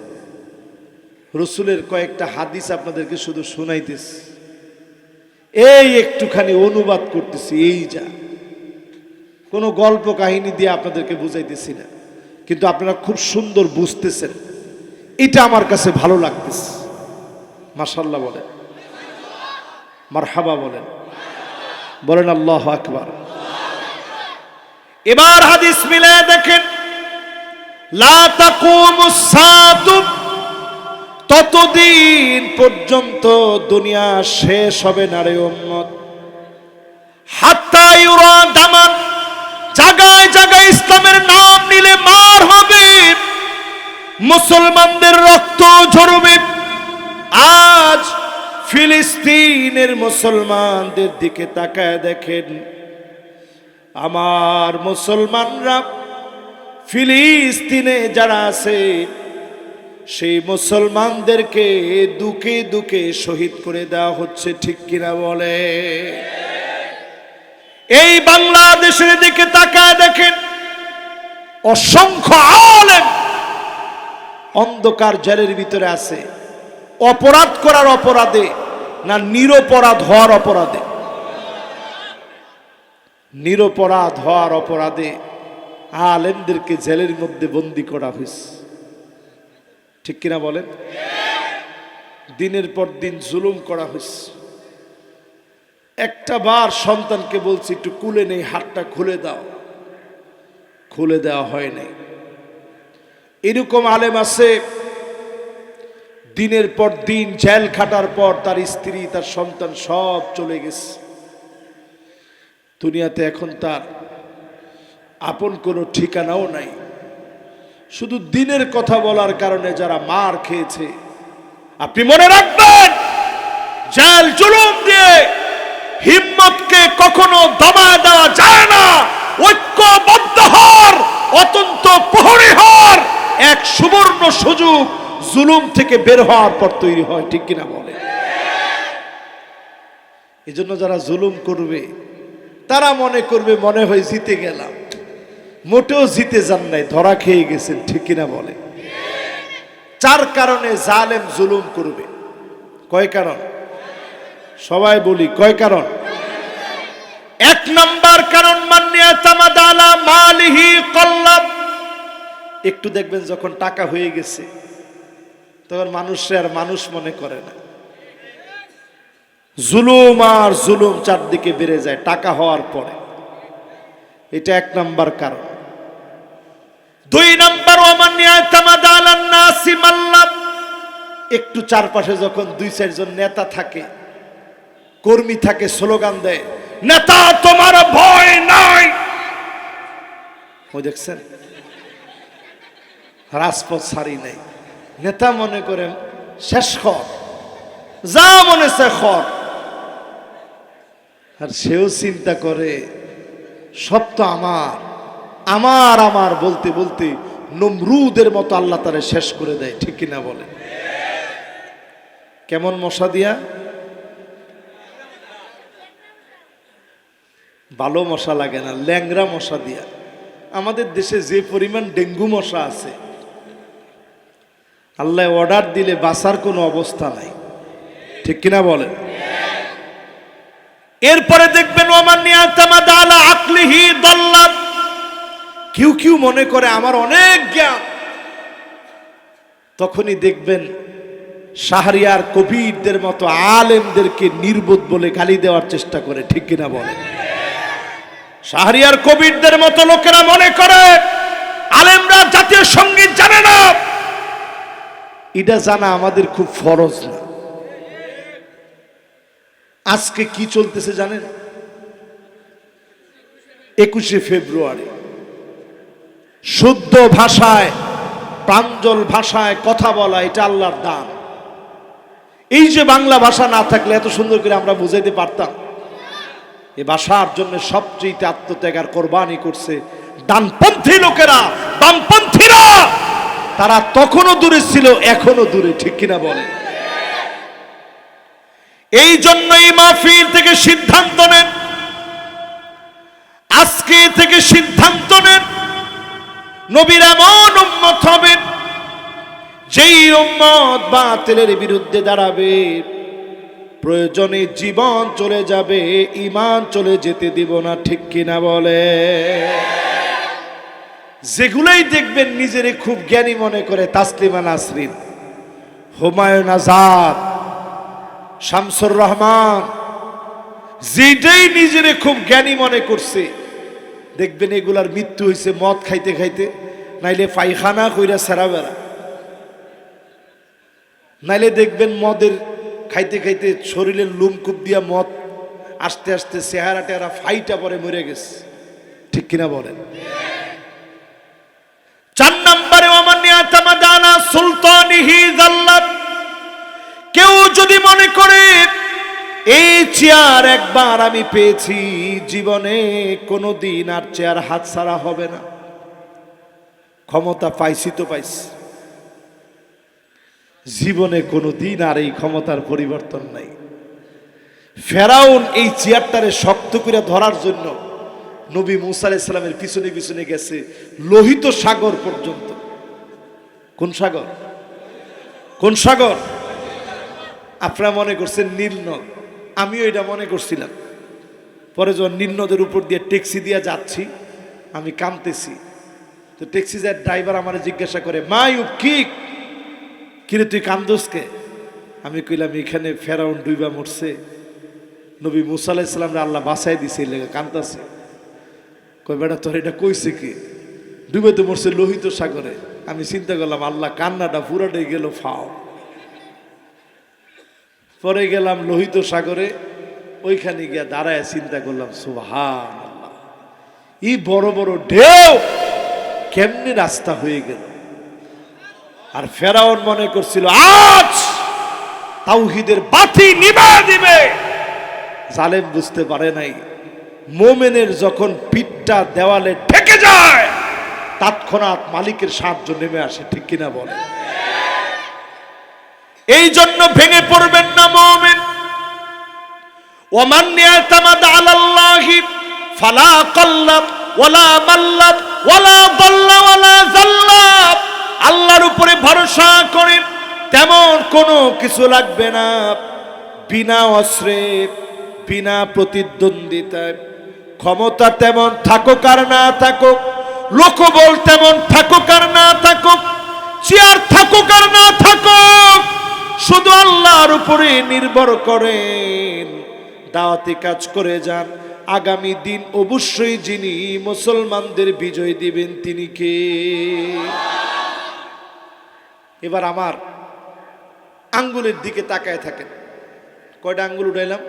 রাসূলের কয়েকটা হাদিস আপনাদেরকে শুধু শোনাইতেছি, এই একটুখানি অনুবাদ করতেছি, এই যা, কোনো গল্প কাহিনী দিয়ে আপনাদেরকে বুঝাইতেছি না, কিন্তু আপনারা খুব সুন্দর বুঝতেছেন, এটা আমার কাছে ভালো লাগতেছে। মাশাআল্লাহ বলেন, মারহাবা বলেন, বলেন আল্লাহু আকবার। এবার হাদিস মিলায় দেখেন, লা তাকুমুস সাআতু, ততদিন পর্যন্ত দুনিয়া শেষ হবে না রে উম্মত, হাত্তা ইউরা দামান, জায়গায় জায়গায় ইসলামের নাম নিলে মার হবে, মুসলমানদের রক্ত ঝরবে। আজ ফিলিস্তিনের মুসলমানদের দিকে তাকায় দেখেন, আমার মুসলমানরা ফিলিস্তিনে যারা আছে সেই মুসলমানদেরকে দুকে দুকে শহীদ করে দেওয়া হচ্ছে, ঠিক কিনা বলে? এই বাংলাদেশের দিকে তাকায় দেখেন, অসংখ্য আলেম অন্ধকার জেলের ভিতরে আছে, অপরাধ করার অপরাধে না নিরপরাধ হওয়ার অপরাধে? নিরপরাধ হওয়ার অপরাধে আলেমদেরকে জেলের মধ্যে বন্দী করা হয়েছে, ঠিক কিনা বলেন? দিনের পর দিন জুলুম করা হয়েছে। একটা বার সন্তানকে বলছি একটু কুলে নেই, হাতটা খুলে দাও, খুলে দেওয়া হয় নাই। এরকম আলেম আছে, দিনের পর দিন জেল খাটার পর তার স্ত্রী তার সন্তান সব চলে গেছে, দুনিয়াতে এখন তার আপন কোনো ঠিকানাও নাই। শুধু দিনের কথা বলার কারণে যারা মার খেয়েছে, আপনি মনে রাখবেন, জেল জুলুম দিয়ে হিম্মতকে কখনো দমায় দেওয়া যায় না। ঐক্যবদ্ধ হওয়ার, অত্যন্ত প্রহরী হওয়ার এক সুবর্ণ সুযোগ জুলুম থেকে বের হওয়ার পর তৈরি হয়, ঠিক কিনা বলে? এজন্য যারা জুলুম করবে তারা মনে করবে মনে হয় জিতে গেলাম, মোটেও জিতে যান নাই, ধরা খেয়ে গেছেন, ঠিক কিনা বলে? 4 কারণে জালেম জুলুম করবে। কয় কারণ? সবাই বলি, কয় কারণ? 1 নাম্বার কারণ, মান্নিয়া তামাদালা মালিহি কল্লাব। একটু দেখবেন যখন টাকা হয়ে গেছে তখন মানুষে আর মানুষ মনে করে না, জুলুম আর জুলুম চারদিকে বেড়ে যায় টাকা হওয়ার পরে। এটা 1 নাম্বার কারণ। 2 নাম্বার, ওয়ামান্নিয়া তামাদালান নাসি মাল্লাব। একটু চারপাশে যখন 2-4 জন নেতা থাকে, কর্মী থাকে, স্লোগান দেয়, নেতা তোমার ভয় নাই। ওই দেখছেন, রাজপথ ছাড়ি নাই, নেতা মনে করেন শেষ কর, যা মনে সে কর। আর সেও চিন্তা করে সব তো আমার আমার আমার বলতে বলতে নমরুদের মতো আল্লাহ তারে শেষ করে দেয়, ঠিক কিনা বলে? কেমন মশা দিয়া ভালো মশা লাগে না, ল্যাংরা মশা দিয়া। আমাদের দেশে যে পরিমাণ ডেঙ্গু মশা আছে, আল্লাহ অর্ডার দিলে বাঁচার কোনো অবস্থা নাই, ঠিক কিনা বলেন? এরপরে দেখবেন ওমান ইয়াতামাদা আলা আকলিহি দাল্লাত, কেউ কেউ মনে করে আমার অনেক জ্ঞান, তখনই দেখবেন শাহরিয়ার কবিরদের মতো আলেমদেরকে নির্বোধ বলে গালি দেওয়ার চেষ্টা করে, ঠিক কিনা বলেন? শাহরিয়ার কবিরদের মতো লোকেরা মনে করে আলেমরা জাতীয় সঙ্গীত জানে না। এটা জানা আমাদের খুব ফরজ না। আজকে কি চলতেছে জানেন? 21শে ফেব্রুয়ারি শুদ্ধ ভাষায়, প্রাঞ্জল ভাষায় কথা বলা, এটা আল্লাহর দান। এই যে বাংলা ভাষা না থাকলে এত সুন্দর করে আমরা বুঝাইতে পারতাম। এই ভাষার জন্য সবচেয়ে আত্মত্যাগ আর কোরবানি করছে ডানপন্থী লোকেরা, বামপন্থীরা। তারা তখনও দূরে ছিল, এখনো দূরে, ঠিক কিনা বলে? এই জন্য এই মাহফিল থেকে সিদ্ধান্ত নেন, আজকে থেকে সিদ্ধান্ত নেন, নবীর এমন উম্মত হবেন যেই উম্মত বাতিলের বিরুদ্ধে দাঁড়াবে, প্রয়োজনে জীবন চলে যাবে, ঈমান চলে যেতে দিব না, ঠিক কিনা বলে? যেগুলাই দেখবেন নিজেরে খুব জ্ঞানী মনে করে, তাসলিমা নাসরিন, হুমায়ুন আজাদ, শামসুর রহমান, যেটাই নিজেরে খুব জ্ঞানী মনে করছে, দেখবেন এগুলার মৃত্যু হয়েছে মদ খাইতে খাইতে, নাইলে পায়খানা কইরা সেরা বেড়া, নাইলে দেখবেন মদের খাইতে খাইতে শরীরের লুমকুপ দিয়া মদ আস্তে আস্তে চেহারা টেহারা ফাইটা পরে মরে গেছে, ঠিক কিনা বলেন? 4 নম্বরে ওমান ইয়াতামাদা আলা সুলতানিহি যাল্লাত, কেউ যদি মনে করে এই চেয়ার একবার আমি পেয়েছি, জীবনে কোনোদিন আর চেয়ার হাত ছাড়া হবে না, ক্ষমতা পাইছি তো পাইছি, জীবনে কোনোদিন আর এই ক্ষমতার পরিবর্তন নাই। ফেরাউন এই চেয়ারটারে শক্ত করে ধরার জন্য নবী মুসা আলাইহিস সালামের পিছনে পিছনে গেছে লোহিত সাগর পর্যন্ত। কোন সাগর? কোন সাগর? আপনারা মনে করছেন নীল নদ, আমিও এটা মনে করছিলাম। পরে যখন নীল নদের উপর দিয়ে ট্যাক্সি দিয়ে যাচ্ছি, আমি কাঁদতেছি, তো ট্যাক্সি যার ড্রাইভার আমার জিজ্ঞাসা করে, মা ইউ কিরে তুই কান্দোসকে? আমি কইলাম এখানে ফেরাউন ডুইবা মরছে, নবী মুসা আলাইহিস সালামরে আল্লাহ বাঁচাই দিছে, এই লেগে কান্দতেছে। কই বেটা তোর এটা কইছে কি? ডুবে তো মরছে লোহিত সাগরে। আমি চিন্তা করলাম আল্লাহ কান্নাটা পুরাটাই গেল ফাও। পরে গেলাম লোহিত সাগরে, ওইখানে গিয়া দাঁড়ায় চিন্তা করলাম সুবহানাল্লাহ, এই বড় বড় ঢেউ কেমনি রাস্তা হয়ে গেল। আর ফেরাউন মনে করছিল আজ তাওহীদের বাতি নিভা দিবে। জালেম বুঝতে পারে নাই মোমেনের যখন পিঠটা দেওয়ালে ঠেকে যায়, তৎক্ষণাৎ মালিকের সাহায্য নেমে আসে, ঠিক কিনা বলে? এই জন্য ভেঙে পড়বেন না মুমিন। ওমান ইয়াতামাদ আলাল্লাহি ফালা কাল্লাব ওয়ালা মাল্লাব ওয়ালা দাল্লা ওয়ালা যাল্লাব, আল্লাহর উপরে ভরসা করেন, তেমন কোনো কিছু লাগবে না। বিনা অস্ত্রে, বিনা প্রতিদ্বন্দ্বিতায়, ক্ষমতা তেমন থাকুক আর না থাকুক, লোকবল তেমন থাকুক আর না থাকুক, চেয়ার থাকুক আর না থাকুক, শুধু আল্লাহর উপরে নির্ভর করেন, দাওয়াতি কাজ করে যান। আগামী দিন অবশ্যই যিনি মুসলমানদের বিজয় দিবেন তিনি কে? এবার আমার আঙ্গুলের দিকে তাকায় থাকেন। কয়টা আঙ্গুল উঠাইলাম?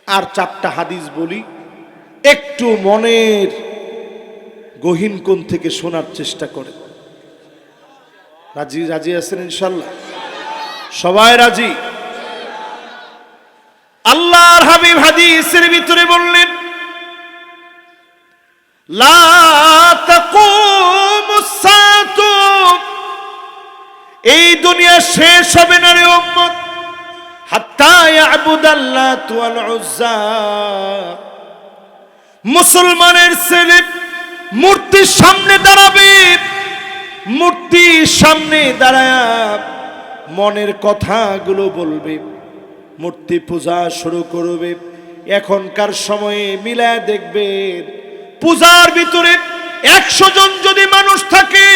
আর 4টা হাদিস বলি, একটু মনের গহীন কোণ থেকে শোনার চেষ্টা করেন। রাজি রাজি আছেন ইনশাল্লাহ? সবাই রাজি? আল্লাহর হাবিব হাদিসের ভিতরে বললেন, লা তাকুমুস সাআতু, এই দুনিয়া শেষ হবে না রে উম্মত, হাত্তা ইয়াবুদাল্লাতু ওয়াল উজ্জা, মুসলমানের ছেলে মূর্তির সামনে দাঁড়াবে, মূর্তির সামনে দাঁড়ায় মনের কথাগুলো বলবে, মূর্তি পূজা শুরু করবে। এখনকার সময়ে মিলায় দেখবেন পূজার ভিতরে 100 জন যদি মানুষ থাকে,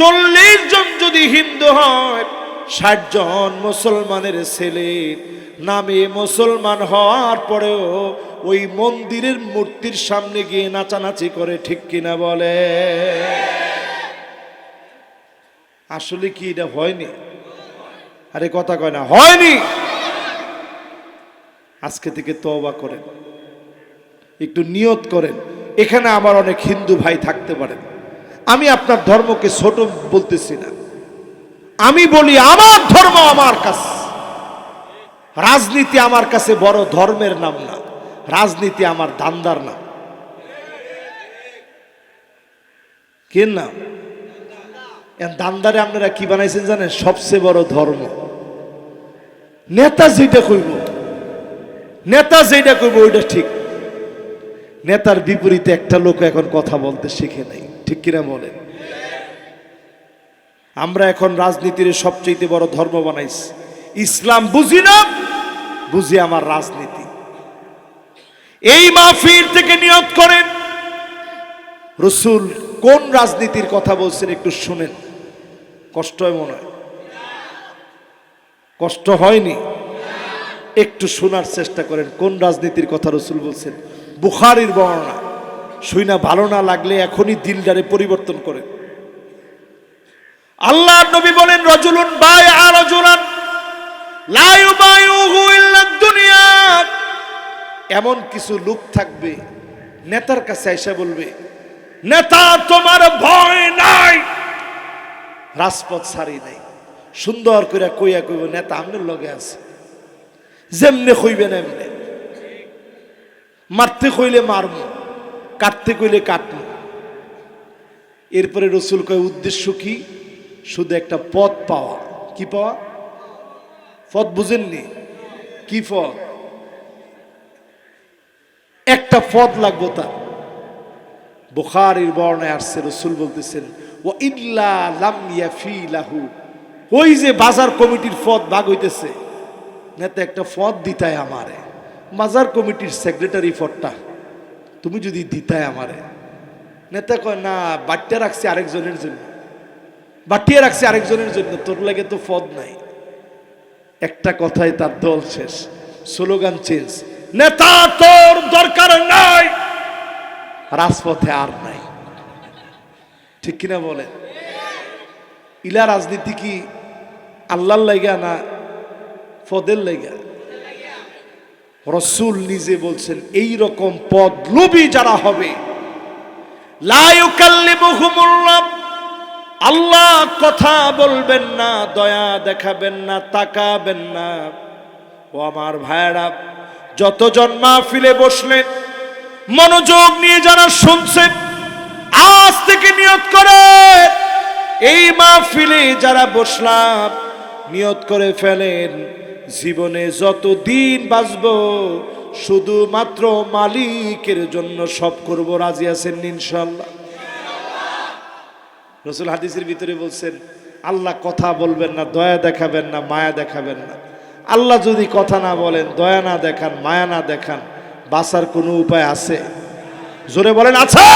40 জন যদি হিন্দু হয়, 60 জন মুসলমানের ছেলে নামে মুসলমান হওয়ার পরেও ওই মন্দিরের মূর্তির সামনে গিয়ে নাচানাচি করে, ঠিক কিনা বলে? আসলে কি এটা হয়নি? আরে কথা কয় না, হয়নি। আজকে থেকে তওবা করেন, একটু নিয়ত করেন। এখানে আমার অনেক হিন্দু ভাই থাকতে পারেন, আমি আপনার ধর্মকে ছোট বলতেছি না, আমি বলি আমার ধর্ম আমার কাছে। রাজনীতি আমার কাছে বড় ধর্মের নাম না, রাজনীতি আমার দান্দার নাম। কে নাম? দান্দারে আপনারা কি বানাইছেন জানেন? সবচেয়ে বড় ধর্ম। নেতা যেটা কইব, নেতা যেটা কইব ওইটা ঠিক। নেতার বিপরীতে একটা লোক এখন কথা বলতে শিখে নাই, ঠিক কিনা বলেন? আমরা এখন রাজনীতির সবচেয়ে বড় ধর্ম বানাইছি। ইসলাম বুঝি না, বুঝি আমার রাজনীতি। এই মাহফিল থেকে নিয়ত করেন, রাসূল কোন রাজনীতির কথা বলছেন একটু শুনেন। কষ্ট হয় মনে হয়? কষ্ট হয়নি? একটু শোনার চেষ্টা করেন কোন রাজনীতির কথা রাসূল বলছেন। বুখারীর বর্ণনা শুইনা ভালো না লাগলে এখনই দিলটারে পরিবর্তন করেন। আল্লাহর নবী বলেন, রাজুলুন বায়আ রাজুলান লা ইউবাইউহু ইল্লা দুনিয়া। এমন কিছু লোক থাকবে নেতার কাছে এসে বলবে, নেতা তোমার ভয় নাই, রাজপথ ছাড়ি নাই। সুন্দর করে কইয়া কইব, নেতা আমনের লগে আছে, যেমনে কইবেন এমনে। মারতে কইলে মারমু, কাটতে কইলে কাটমু। এরপরে রাসূল কয় উদ্দেশ্য কি? শুধু একটা পদ পাওয়া। কি পাওয়া? পদ বুঝেননি? কি পদ? একটা পদ লাগবো তার। বুখারীর বর্ণনায় আসছে, রাসূল বলতেছেন ওয়া ইল্লা লাম ইয়াফি লাহু। ওই যে বাজার কমিটির পদ ভাগ হইতেছে, নেতা একটা পদ দিতায় আমারে, বাজার কমিটির সেক্রেটারি পদটা তুমি যদি দিতায় আমারে। নেতা কয় না, বাট্টা রাখছি আরেকজনের জন্য, বাটিয়ে রাখছি আরেকজনের জন্য, তোর লাগে তো পদ নাই। একটা কথায় তার দল শেষ, স্লোগান চেঞ্জ। নেতা তোর দরকার নাই, রাজপথে আর নাই, ঠিক কিনা বলেন? ইলা রাজনীতি কি আল্লাহর লাইগা না পদের লাইগা? রাসূল নিজে বলছেন এই রকম পদ লোভী যারা হবে, লা ইউকাল্লিমুহুমুল্লাহ, আল্লাহ কথা বলবেন না, দয়া দেখাবেন না, তাকাবেন না। ও আমার ভাইরা, যতজন মাহফিলে বসলেন মনোযোগ নিয়ে যারা শুনছেন, আজ থেকে নিয়ত করে এই মাহফিলে যারা বসলাম, নিয়ত করে ফেলেন জীবনে যত দিন বাঁচব শুধুমাত্র মালিকের জন্য সব করব। রাজি আছেন ইনশাআল্লাহ? রাসূল হাদিসের ভিতরে বলছেন, আল্লাহ কথা বলবেন না, দয়া দেখাবেন না, মায়া দেখাবেন না। আল্লাহ যদি কথা না বলেন, দয়া না দেখান, মায়া না দেখান, বাঁচার কোনো উপায় আছে? জোরে বলেন, আছে?